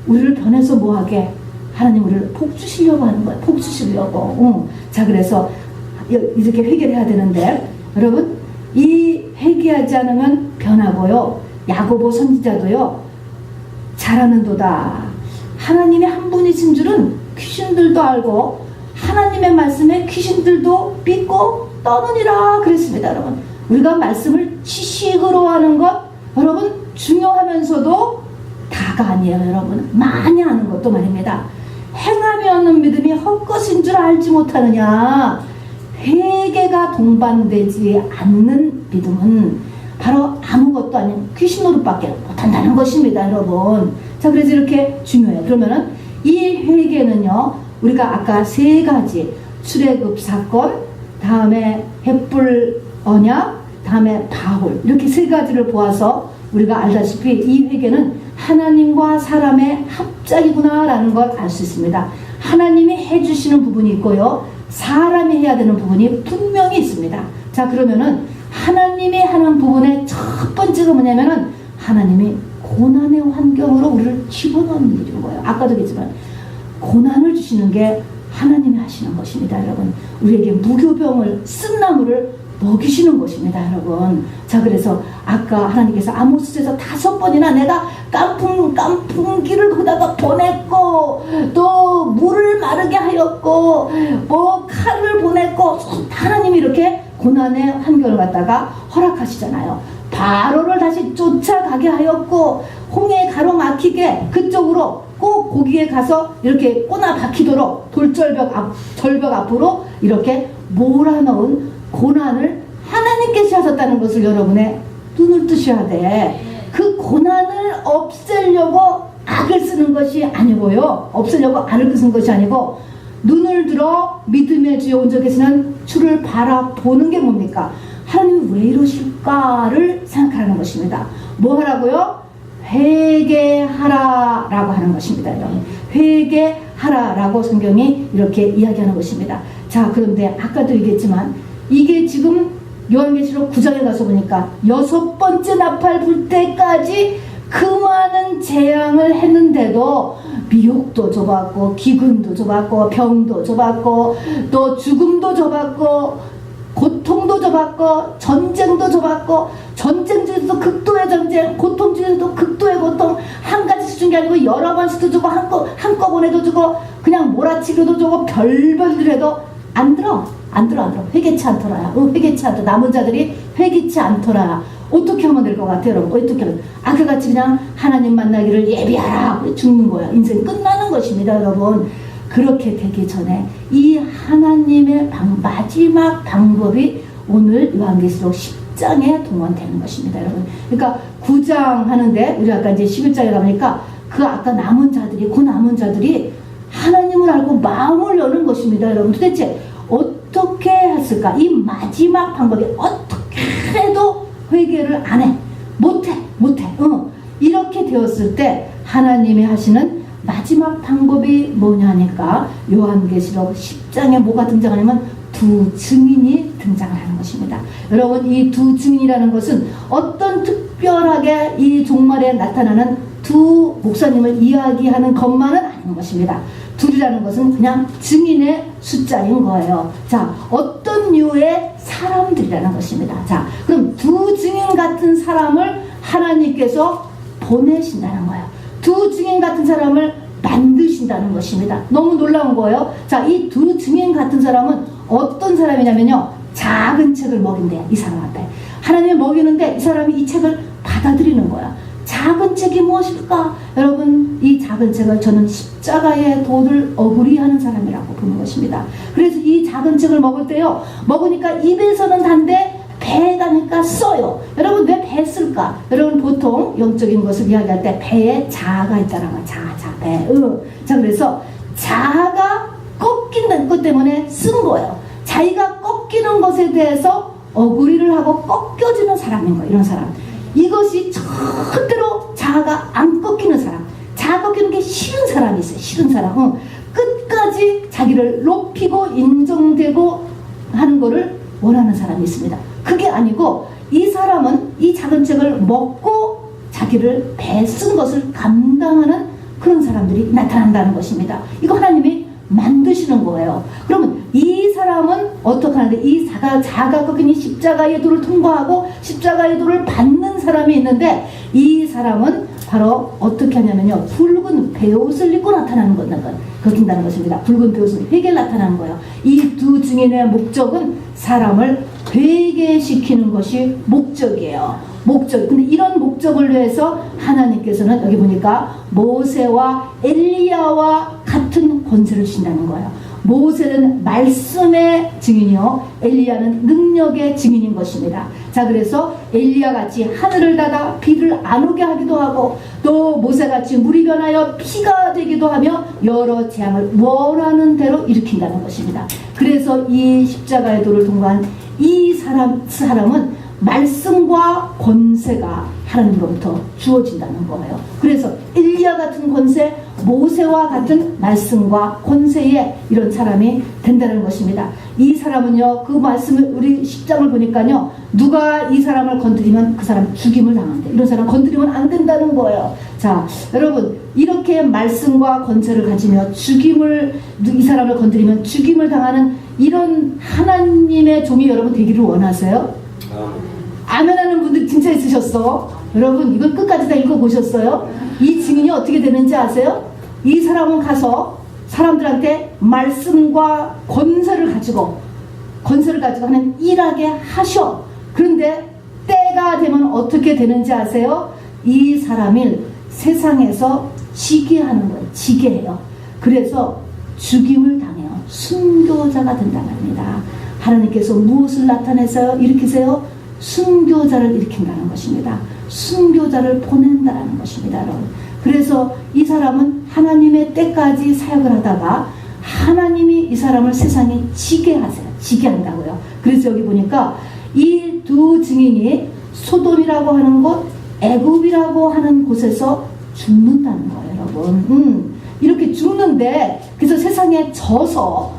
우리를 변해서 뭐하게? 하나님 우리를 복 주시려고 하는 거예요. 복 주시려고. 자, 그래서 이렇게 회개를 해야 되는데, 여러분, 이 회개하지 않으면 변하고요. 야고보 선지자도요, 잘하는도다. 하나님의 한 분이신 줄은 귀신들도 알고 하나님의 말씀에 귀신들도 믿고 떠느니라 그랬습니다. 여러분, 우리가 말씀을 지식으로 하는 것, 여러분, 중요하면서도 다가 아니에요. 여러분, 많이 하는 것도 말입니다. 행함이 없는 믿음이 헛것인 줄 알지 못하느냐. 회개가 동반되지 않는 믿음은 바로 아무것도 아닌 귀신 노릇밖에 못한다는 것입니다. 여러분, 자, 그래서 이렇게 중요해요. 그러면은 이 회개는요, 우리가 아까 세 가지, 출애굽 사건, 다음에 횃불 언약, 다음에 바울, 이렇게 세 가지를 보아서 우리가 알다시피 이 회개는 하나님과 사람의 합작이구나라는 걸 알 수 있습니다. 하나님이 해주시는 부분이 있고요, 사람이 해야 되는 부분이 분명히 있습니다. 자, 그러면은 하나님이 하는 부분의 첫 번째가 뭐냐면은 하나님이 고난의 환경으로 우리를 집어넣는 일인 거예요. 아까도 얘기했지만 고난을 주시는 게 하나님이 하시는 것입니다. 여러분, 우리에게 무교병을 쓴 나무를 먹이시는 것입니다. 여러분, 자, 그래서 아까 하나님께서 아모스에서 5번이나 내가 깐풍기를 거기다가 보냈고, 또 물을 마르게 하였고, 뭐 칼을 보냈고, 하나님이 이렇게 고난의 환경을 갖다가 허락하시잖아요. 바로를 다시 쫓아가게 하였고 홍해 가로막히게 그쪽으로 꼭 거기에 가서 이렇게 꼬나 박히도록 절벽 앞으로 이렇게 몰아넣은 고난을 하나님께서 하셨다는 것을 여러분의 눈을 뜨셔야 돼. 그 고난을 없애려고 악을 쓰는 것이 아니고요. 없애려고 악을 쓰는 것이 아니고 눈을 들어 믿음의 주여 온전히 계시는 주를 바라보는 게 뭡니까? 하나님이 왜 이러실까를 생각하는 것입니다. 뭐 하라고요? 회개하라라고 하는 것입니다. 여러분. 회개하라라고 성경이 이렇게 이야기하는 것입니다. 자, 그런데 아까도 얘기했지만 이게 지금 요한계시록 9장에 가서 보니까 6번째 나팔 불 때까지 그 많은 재앙을 했는데도 미혹도 줘봤고 기근도 줘봤고 병도 줘봤고 또 죽음도 줘봤고 고통도 줘봤고 전쟁도 줘봤고 전쟁 중에서도 극도의 전쟁, 고통 중에서도 극도의 고통, 한 가지 준 게 아니고 여러 번씩도 주고 한꺼번에도 주고 그냥 몰아치기도 주고 별별들 해도 안 들어. 회개치 않더라. 회개치 않더라. 남은 자들이 회개치 않더라. 어떻게 하면 될 것 같아요, 여러분? 어떻게 하면? 아까같이 그냥 하나님 만나기를 예비하라. 죽는 거야. 인생 끝나는 것입니다, 여러분. 그렇게 되기 전에 이 하나님의 마지막 방법이 오늘 요한계시록 10장에 동원되는 것입니다, 여러분. 그러니까 9장 하는데 우리 아까 이제 11장에 가보니까 그 아까 남은 자들이 하나님을 알고 마음을 여는 것입니다, 여러분. 도대체 어떻게 했을까? 이 마지막 방법이 어떻게 해도 회개를 안 해. 못해. 이렇게 되었을 때 하나님이 하시는 마지막 방법이 뭐냐니까 요한계시록 10장에 뭐가 등장하냐면 두 증인이 등장을 하는 것입니다. 여러분, 이 두 증인이라는 것은 어떤 특별하게 이 종말에 나타나는 두 목사님을 이야기하는 것만은 아닌 것입니다. 둘이라는 것은 그냥 증인의 숫자인 거예요. 자, 어떤 류의 사람들이라는 것입니다. 자, 그럼 두 증인 같은 사람을 하나님께서 보내신다는 거예요. 두 증인 같은 사람을 만드신다는 것입니다. 너무 놀라운 거예요. 자, 이 두 증인 같은 사람은 어떤 사람이냐면요, 작은 책을 먹인대요. 이 사람한테 하나님이 먹이는데 이 사람이 이 책을 받아들이는 거야. 작은 책이 무엇일까? 여러분, 이 작은 책을 저는 십자가의 도를 어구리하는 사람이라고 보는 것입니다. 그래서 이 작은 책을 먹을 때요, 먹으니까 입에서는 단데 배에 가니까 써요. 여러분, 왜 배 쓸까? 여러분, 보통 영적인 것을 이야기할 때 배에 자아가 있다는 거야. 배. 자, 그래서 자아가 꺾이는 것 때문에 쓴 거예요. 자기가 꺾이는 것에 대해서 어구리를 하고 꺾여지는 사람인 거예요. 이런 사람. 이것이 절대로 자아가 안 꺾이는 사람, 자아 꺾이는 게 싫은 사람이 있어요. 싫은 사람. 끝까지 자기를 높이고 인정되고 하는 거를 원하는 사람이 있습니다. 그게 아니고 이 사람은 이 작은 책을 먹고 자기를 배 쓴 것을 감당하는 그런 사람들이 나타난다는 것입니다. 이거 하나님이 만드시는 거예요. 그러면 이 사람은 어떻게 하는데, 이 자아가 꺾인 이 십자가의 도를 통과하고 십자가의 도를 받는 사람이 있는데, 이 사람은 바로 어떻게 하냐면요, 붉은 베옷을 입고 나타나는 거긴다는 것입니다. 붉은 베옷을 회개를 나타나는 거예요. 이 두 증인의 목적은 사람을 회개시키는 것이 목적이에요. 근데 이런 목적을 위해서 하나님께서는 여기 보니까 모세와 엘리야와 같은 권세를 주신다는 거예요. 모세는 말씀의 증인이요, 엘리야는 능력의 증인인 것입니다. 자, 그래서 엘리야 같이 하늘을 닫아 비를 안 오게 하기도 하고, 또 모세 같이 물이 변하여 피가 되기도 하며 여러 재앙을 원하는 대로 일으킨다는 것입니다. 그래서 이 십자가의 도를 통과한 이 사람은 말씀과 권세가 하나님으로부터 주어진다는 거예요. 그래서 엘리야 같은 권세, 모세와 같은 말씀과 권세의 이런 사람이 된다는 것입니다. 이 사람은요, 그 말씀을 우리 10장을 보니까요, 누가 이 사람을 건드리면 그 사람 죽임을 당한대. 이런 사람 건드리면 안 된다는 거예요. 자, 여러분, 이렇게 말씀과 권세를 가지며 이 사람을 건드리면 죽임을 당하는 이런 하나님의 종이 여러분 되기를 원하세요? 아멘 하는 분들 진짜 있으셨어. 여러분, 이걸 끝까지 다 읽어보셨어요? 이 증인이 어떻게 되는지 아세요? 이 사람은 가서 사람들한테 말씀과 권세를 가지고 권세를 가지고 하나님 일하게 하셔. 그런데 때가 되면 어떻게 되는지 아세요? 이 사람을 세상에서 지게 하는 거예요. 지게 해요. 그래서 죽임을 당해요. 순교자가 된다는 겁니다. 하나님께서 무엇을 나타내서 일으키세요? 순교자를 일으킨다는 것입니다. 순교자를 보낸다는 것입니다. 여러분. 그래서 이 사람은 하나님의 때까지 사역을 하다가 하나님이 이 사람을 세상에 지게 하세요. 지게 한다고요. 그래서 여기 보니까 이 두 증인이 소돔이라고 하는 곳, 애굽이라고 하는 곳에서 죽는다는 거예요, 여러분. 이렇게 죽는데, 그래서 세상에 져서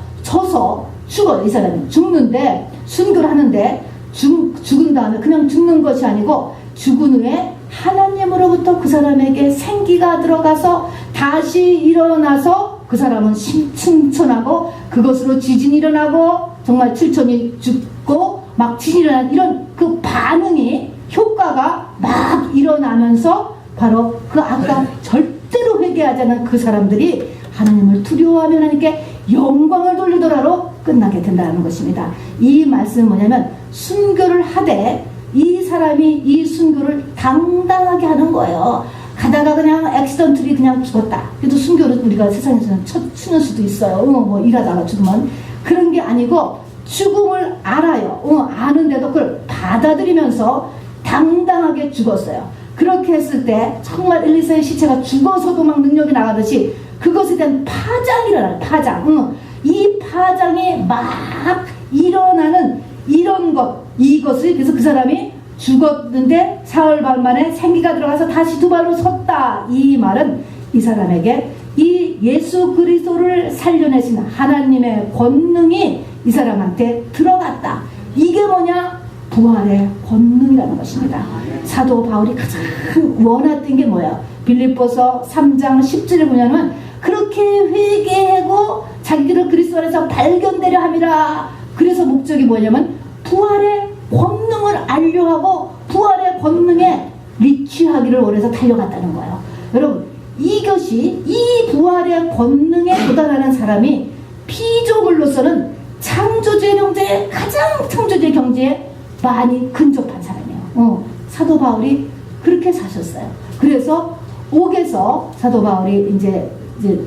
죽어요. 이 사람이 죽는데, 순교를 하는데, 죽은 다음에 그냥 죽는 것이 아니고, 죽은 후에 하나님으로부터 그 사람에게 생기가 들어가서 다시 일어나서 그 사람은 승천하고, 그것으로 지진이 일어나고, 정말 7천이 죽고, 막 지진이 일어나는 이런 그 반응이, 효과가 막 일어나면서 바로 그 아까 절대로 회개하지 않은 그 사람들이 하나님을 두려워하며 하나님께 영광을 돌리더라로 끝나게 된다는 것입니다. 이 말씀은 뭐냐면 순교를 하되 이 사람이 이 순교를 당당하게 하는 거예요. 가다가 그냥 액시던트리 그냥 죽었다. 그래도 순교를 우리가 세상에서는 치는 수도 있어요. 뭐 일하다가 죽으면. 그런 게 아니고 죽음을 알아요. 아는데도 그걸 받아들이면서 당당하게 죽었어요. 그렇게 했을 때 정말 엘리사의 시체가 죽어서도 막 능력이 나가듯이 그것에 대한 파장이 일어나요. 파장. 이 파장이 막 일어나는 이런 것, 이것을 그래서 그 사람이 죽었는데 사흘 반 만에 생기가 들어가서 다시 두 발로 섰다. 이 말은 이 사람에게 이 예수 그리스도를 살려내신 하나님의 권능이 이 사람한테 들어갔다. 이게 뭐냐? 부활의 권능이라는 것입니다. 사도 바울이 가장 원했던 게 뭐예요? 빌립보서 3장 10절에 보냐면 그렇게 회개하고 자기를 그리스도 안에서 발견되려 함이라. 그래서 목적이 뭐냐면 부활의 권능을 알려하고 부활의 권능에 리치하기를 원해서 달려갔다는 거예요. 여러분, 이것이 이 부활의 권능에 도달하는 사람이 피조물로서는 창조주의 경제에 가장 창조주의 경제에 많이 근접한 사람이에요. 사도 바울이 그렇게 사셨어요. 그래서 옥에서 사도 바울이 이제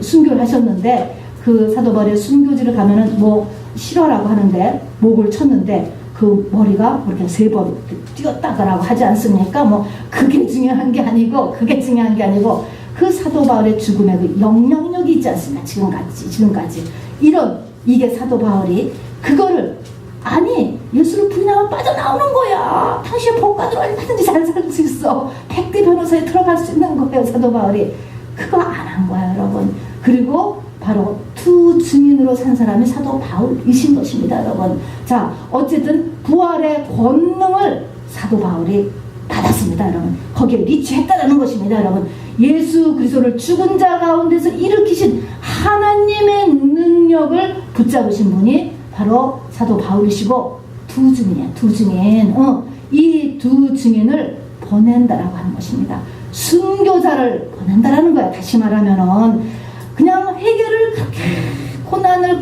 순교를 하셨는데 그 사도 바울의 순교지를 가면은 뭐 실화라고 하는데 목을 쳤는데 그 머리가 그렇게 3번 뛰었다가라고 하지 않습니까? 뭐 그게 중요한 게 아니고 그 사도 바울의 죽음의 그 영향력이 있지 않습니까? 지금까지 이게 사도 바울이 그거를 아니 예수를 부인하면 빠져나오는 거야. 당신의 복과들로 얼마든지 잘 살 수 있어. 100대 변호사에 들어갈 수 있는 거예요. 사도 바울이 그거 안 한 거야, 여러분. 그리고 바로 두 증인으로 산 사람이 사도 바울이신 것입니다, 여러분. 자, 어쨌든 부활의 권능을 사도 바울이 받았습니다, 여러분. 거기에 리치했다라는 것입니다, 여러분. 예수 그리스도를 죽은 자 가운데서 일으키신 하나님의 능력을 붙잡으신 분이 바로 사도 바울이시고 두 증인이에요. 두 증인. 이 두 증인을 보낸다라고 하는 것입니다. 순교자를 보낸다라는 거야. 다시 말하면은 그냥 회개를 그렇게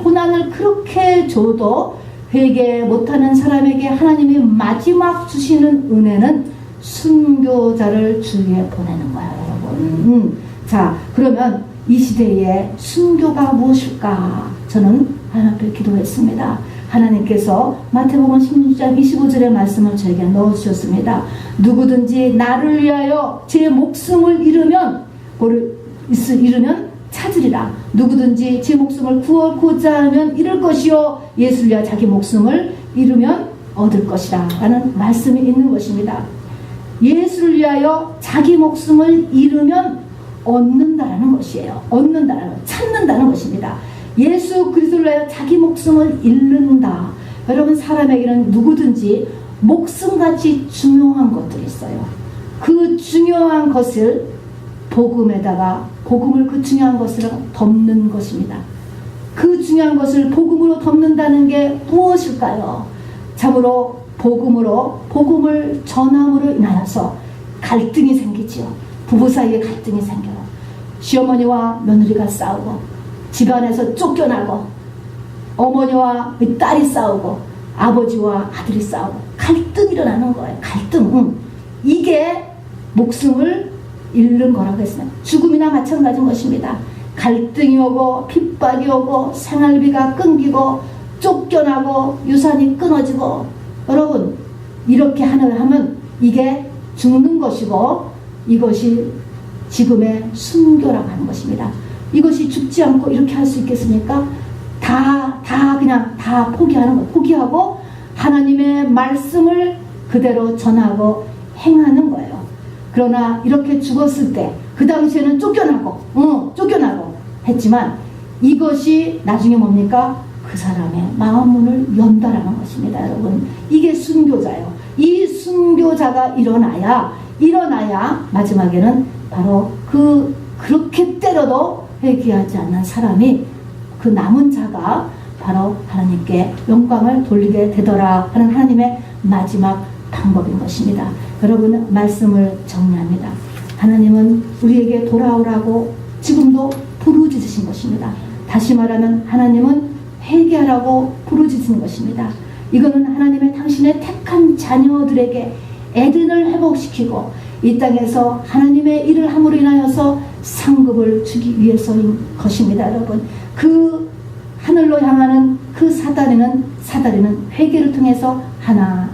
고난을 그렇게 줘도 회개 못하는 사람에게 하나님이 마지막 주시는 은혜는 순교자를 주위에 보내는 거야, 여러분. 자, 그러면 이 시대에 순교가 무엇일까? 저는 하나님 앞에 기도했습니다. 하나님께서 마태복음 16장 25절의 말씀을 저에게 넣어주셨습니다. 누구든지 나를 위하여 제 목숨을 잃으면 찾으리라. 누구든지 제 목숨을 구하고자 하면 잃을 것이요 예수를 위하여 자기 목숨을 잃으면 얻을 것이라 라는 말씀이 있는 것입니다. 예수를 위하여 자기 목숨을 잃으면 얻는다라는 것이에요. 찾는다는 것입니다. 예수 그리스도를 위하여 자기 목숨을 잃는다. 여러분, 사람에게는 누구든지 목숨같이 중요한 것들이 있어요. 그 중요한 것을 복음을 그 중요한 것으로 덮는 것입니다. 그 중요한 것을 복음으로 덮는다는 게 무엇일까요? 참으로 복음을 전함으로 인하여서 갈등이 생기지요. 부부 사이에 갈등이 생겨요. 시어머니와 며느리가 싸우고 집안에서 쫓겨나고 어머니와 딸이 싸우고 아버지와 아들이 싸우고 갈등이 일어나는 거예요. 갈등. 이게 목숨을 잃는 거라고 했습니다. 죽음이나 마찬가지인 것입니다. 갈등이 오고 핍박이 오고 생활비가 끊기고 쫓겨나고 유산이 끊어지고, 여러분 이렇게 하면 이게 죽는 것이고, 이것이 지금의 순교라고 하는 것입니다. 이것이 죽지 않고 이렇게 할 수 있겠습니까? 그냥 다 포기하는 거, 포기하고 하나님의 말씀을 그대로 전하고 행하는 거예요. 그러나 이렇게 죽었을 때 그 당시에는 쫓겨나고 했지만, 이것이 나중에 뭡니까? 그 사람의 마음문을 연다라는 것입니다. 여러분, 이게 순교자예요. 이 순교자가 일어나야 마지막에는 바로 그렇게 때려도 회개하지 않는 사람이, 그 남은 자가 바로 하나님께 영광을 돌리게 되더라 하는 하나님의 마지막 방법인 것입니다. 여러분, 말씀을 정리합니다. 하나님은 우리에게 돌아오라고 지금도 부르짖으신 것입니다. 다시 말하면 하나님은 회개하라고 부르짖는 것입니다. 이거는 하나님의 당신의 택한 자녀들에게 에덴을 회복시키고 이 땅에서 하나님의 일을 함으로 인하여서 상급을 주기 위해서인 것입니다. 여러분, 그 하늘로 향하는 그 사다리는 회개를 통해서 하나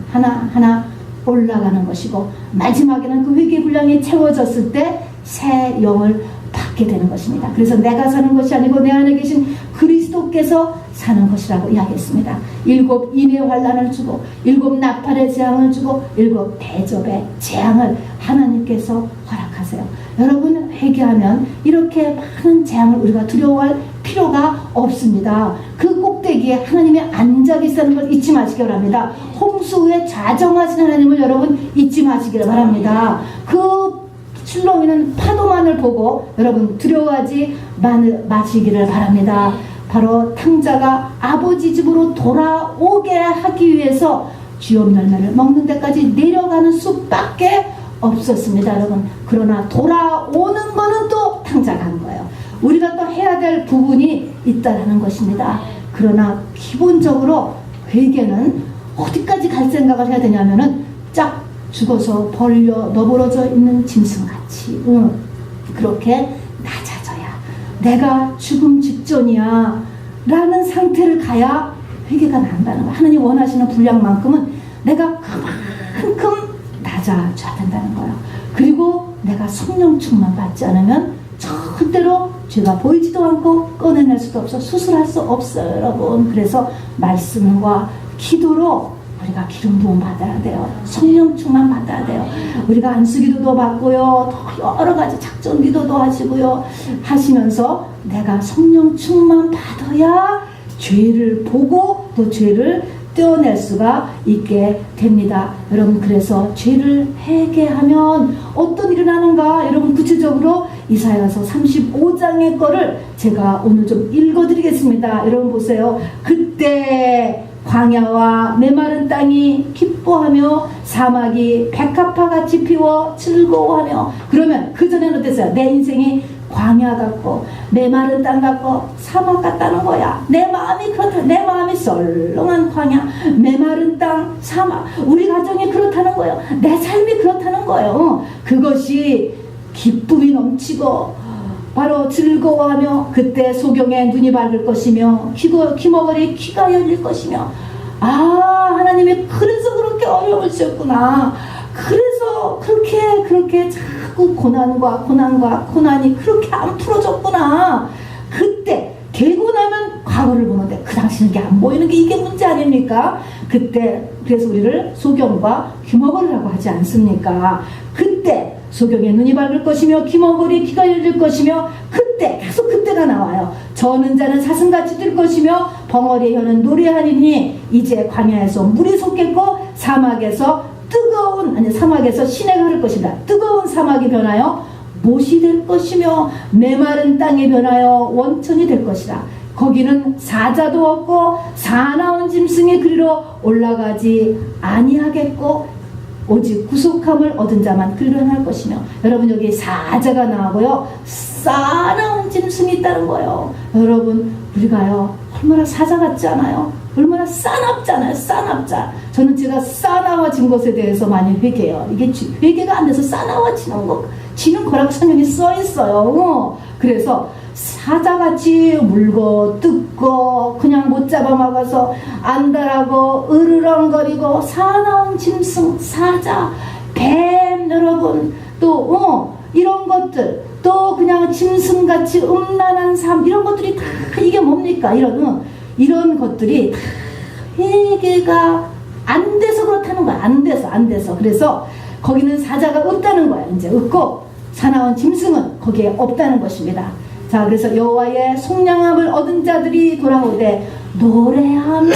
올라가는 것이고, 마지막에는 그 회개 분량이 채워졌을 때 새 영을 받게 되는 것입니다. 그래서 내가 사는 것이 아니고 내 안에 계신 그리스도께서 사는 것이라고 이야기했습니다. 7 인의 환난을 주고 7 나팔의 재앙을 주고 7 대접의 재앙을 하나님께서 허락하세요. 여러분, 회개하면 이렇게 많은 재앙을 우리가 두려워할 필요가 없습니다. 그 꼭대기에 하나님이 앉아 계시다는 걸 잊지 마시기 바랍니다. 홍수 에 좌정하신 하나님을 여러분 잊지 마시기를 바랍니다. 그 출렁이는 파도만을 보고 여러분 두려워하지 마시기를 바랍니다. 바로 탕자가 아버지 집으로 돌아오게 하기 위해서 쥐엄 열매를 먹는 데까지 내려가는 수밖에 없었습니다. 여러분, 그러나 돌아오는 거는 또 탕자가 한 거예요. 우리가 또 해야 될 부분이 있다라는 것입니다. 그러나 기본적으로 회개는 어디까지 갈 생각을 해야 되냐면은 쫙 죽어서 벌려 너부러져 있는 짐승같이 그렇게 낮아져야, 내가 죽음 직전이야 라는 상태를 가야 회개가 난다는 거예요. 하나님 원하시는 분량만큼은 내가 그만큼 낮아져야 된다는 거예요. 그리고 내가 성령 충만 받지 않으면 절대로 죄가 보이지도 않고 꺼내낼 수도 없어, 수술할 수 없어요. 여러분, 그래서 말씀과 기도로 우리가 기름 부음 받아야 돼요. 성령 충만 받아야 돼요. 우리가 안수기도도 받고요, 또 여러 가지 작전 기도도 하시고요, 하시면서 내가 성령 충만 받아야 죄를 보고 또 죄를 떼어낼 수가 있게 됩니다. 여러분, 그래서 죄를 회개하면 어떤 일이 일어나는가, 여러분 구체적으로 이사야서 35장의 거를 제가 오늘 좀 읽어드리겠습니다. 여러분 보세요. 그때 광야와 메마른 땅이 기뻐하며 사막이 백합화같이 피워 즐거워하며. 그러면 그전에는 어땠어요? 내 인생이 광야 같고 메마른 땅 같고 사막 같다는 거야. 내 마음이 그렇다. 내 마음이 썰렁한 광야, 메마른 땅, 사막. 우리 가정이 그렇다는 거예요. 내 삶이 그렇다는 거예요. 그것이 기쁨이 넘치고 바로 즐거워하며 그때 소경의 눈이 밝을 것이며 귀머거리 귀가 열릴 것이며. 하나님이 그래서 그렇게 어려움을 주셨구나. 그래서 그렇게 자꾸 고난이 그렇게 안 풀어졌구나. 그때 되고 나면 과거를 보는데 그 당시는 이게 안 보이는 게 이게 문제 아닙니까? 그때 그래서 우리를 소경과 귀머거리라고 하지 않습니까? 그때 소경의 눈이 밝을 것이며 귀머거리 귀가 열릴 것이며. 그때 계속 그때가 나와요. 저는 자는 사슴같이 뛸 것이며 벙어리의 혀는 노래하리니. 이제 광야에서 물이 솟겠고 사막에서 시내가 흐를 것이다. 뜨거운 사막이 변하여 못이 될 것이며 메마른 땅이 변하여 원천이 될 것이다. 거기는 사자도 없고 사나운 짐승이 그리로 올라가지 아니하겠고 오직 구속함을 얻은 자만 그리로 행할 것이며. 여러분, 여기 사자가 나오고요, 사나운 짐승이 있다는 거예요. 여러분, 우리가요 얼마나 사자 같지 않아요? 얼마나 싸납잖아요. 싸납자. 저는 제가 싸나워진 것에 대해서 많이 회개해요. 이게 회개가 안 돼서 싸나워지는 지는 거라고 성경에 써 있어요. 그래서 사자같이 물고 뜯고 그냥 못 잡아먹어서 안달하고 으르렁거리고 사나운 짐승, 사자, 뱀 여러분 또 이런 것들 또 그냥 짐승같이 음란한 삶 이런 것들이 다 이게 뭡니까? 이런 것들이 다 회개가 안 돼서 그렇다는 거야. 안 돼서. 그래서 거기는 사자가 없다는 거야. 이제 없고 사나운 짐승은 거기에 없다는 것입니다. 자, 그래서 여호와의 속량함을 얻은 자들이 돌아오되 노래하며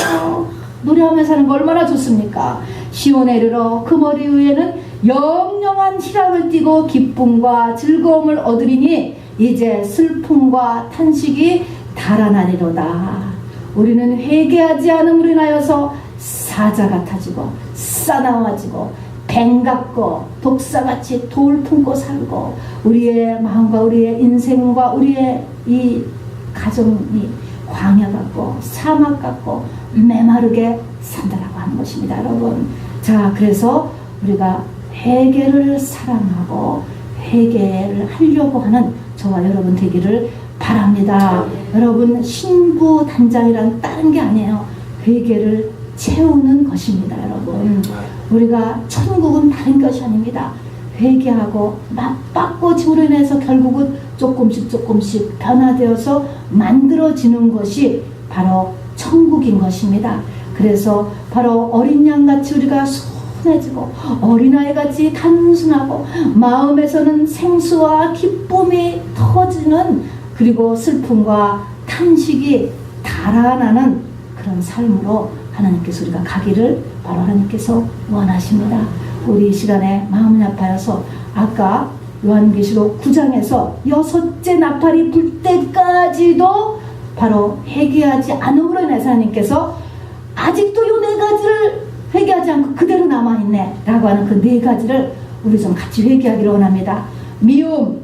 사는 거 얼마나 좋습니까? 시온에 이르러 그 머리 위에는 영영한 희락을 띠고 기쁨과 즐거움을 얻으리니 이제 슬픔과 탄식이 달아나리로다. 우리는 회개하지 않음으로 인하여서 사자 같아지고 싸나워지고 뱀 같고 독사같이 돌 품고 살고 우리의 마음과 우리의 인생과 우리의 이 가정이 광야 같고 사막 같고 메마르게 산다라고 하는 것입니다, 여러분. 자, 그래서 우리가 회개를 사랑하고 회개를 하려고 하는 저와 여러분 되기를 바랍니다. 여러분, 신부 단장이란 다른 게 아니에요. 회개를 채우는 것입니다, 여러분. 우리가 천국은 다른 것이 아닙니다. 회개하고 맞받고 지으로 인해서 결국은 조금씩 변화되어서 만들어지는 것이 바로 천국인 것입니다. 그래서 바로 어린 양같이 우리가 순해지고 어린아이같이 단순하고 마음에서는 생수와 기쁨이 터지는 그리고 슬픔과 탄식이 달아나는 그런 삶으로 하나님께서 우리가 가기를 바로 하나님께서 원하십니다. 우리 이 시간에 마음이 아파서 아까 요한계시록 9장에서 6째 나팔이 불 때까지도 바로 회개하지 않음으로 인해서 하나님께서 아직도 요 4가지를 회개하지 않고 그대로 남아있네 라고 하는 그 4가지를 우리 좀 같이 회개하기를 원합니다. 미움,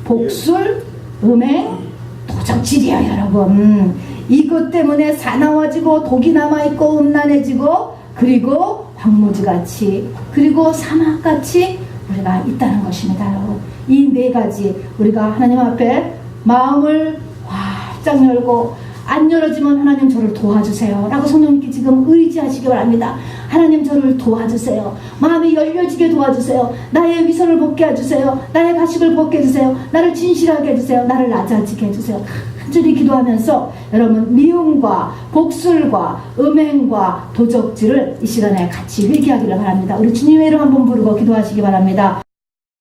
복술, 음행, 도적질이야 여러분. 이것 때문에 사나워지고 독이 남아있고 음란해지고 그리고 황무지같이 그리고 사막같이 우리가 있다는 것입니다, 여러분. 이 4가지 우리가 하나님 앞에 마음을 활짝 열고 안 열어지면 하나님 저를 도와주세요 라고 성령님께 지금 의지하시기 바랍니다. 하나님 저를 도와주세요. 마음이 열려지게 도와주세요. 나의 위선을 벗게 해주세요. 나의 가식을 벗게 해주세요. 나를 진실하게 해주세요. 나를 낮아지게 해주세요. 간절히 기도하면서 여러분 미움과 복술과 음행과 도적질을 이 시간에 같이 회개하기를 바랍니다. 우리 주님의 이름 한번 부르고 기도하시기 바랍니다.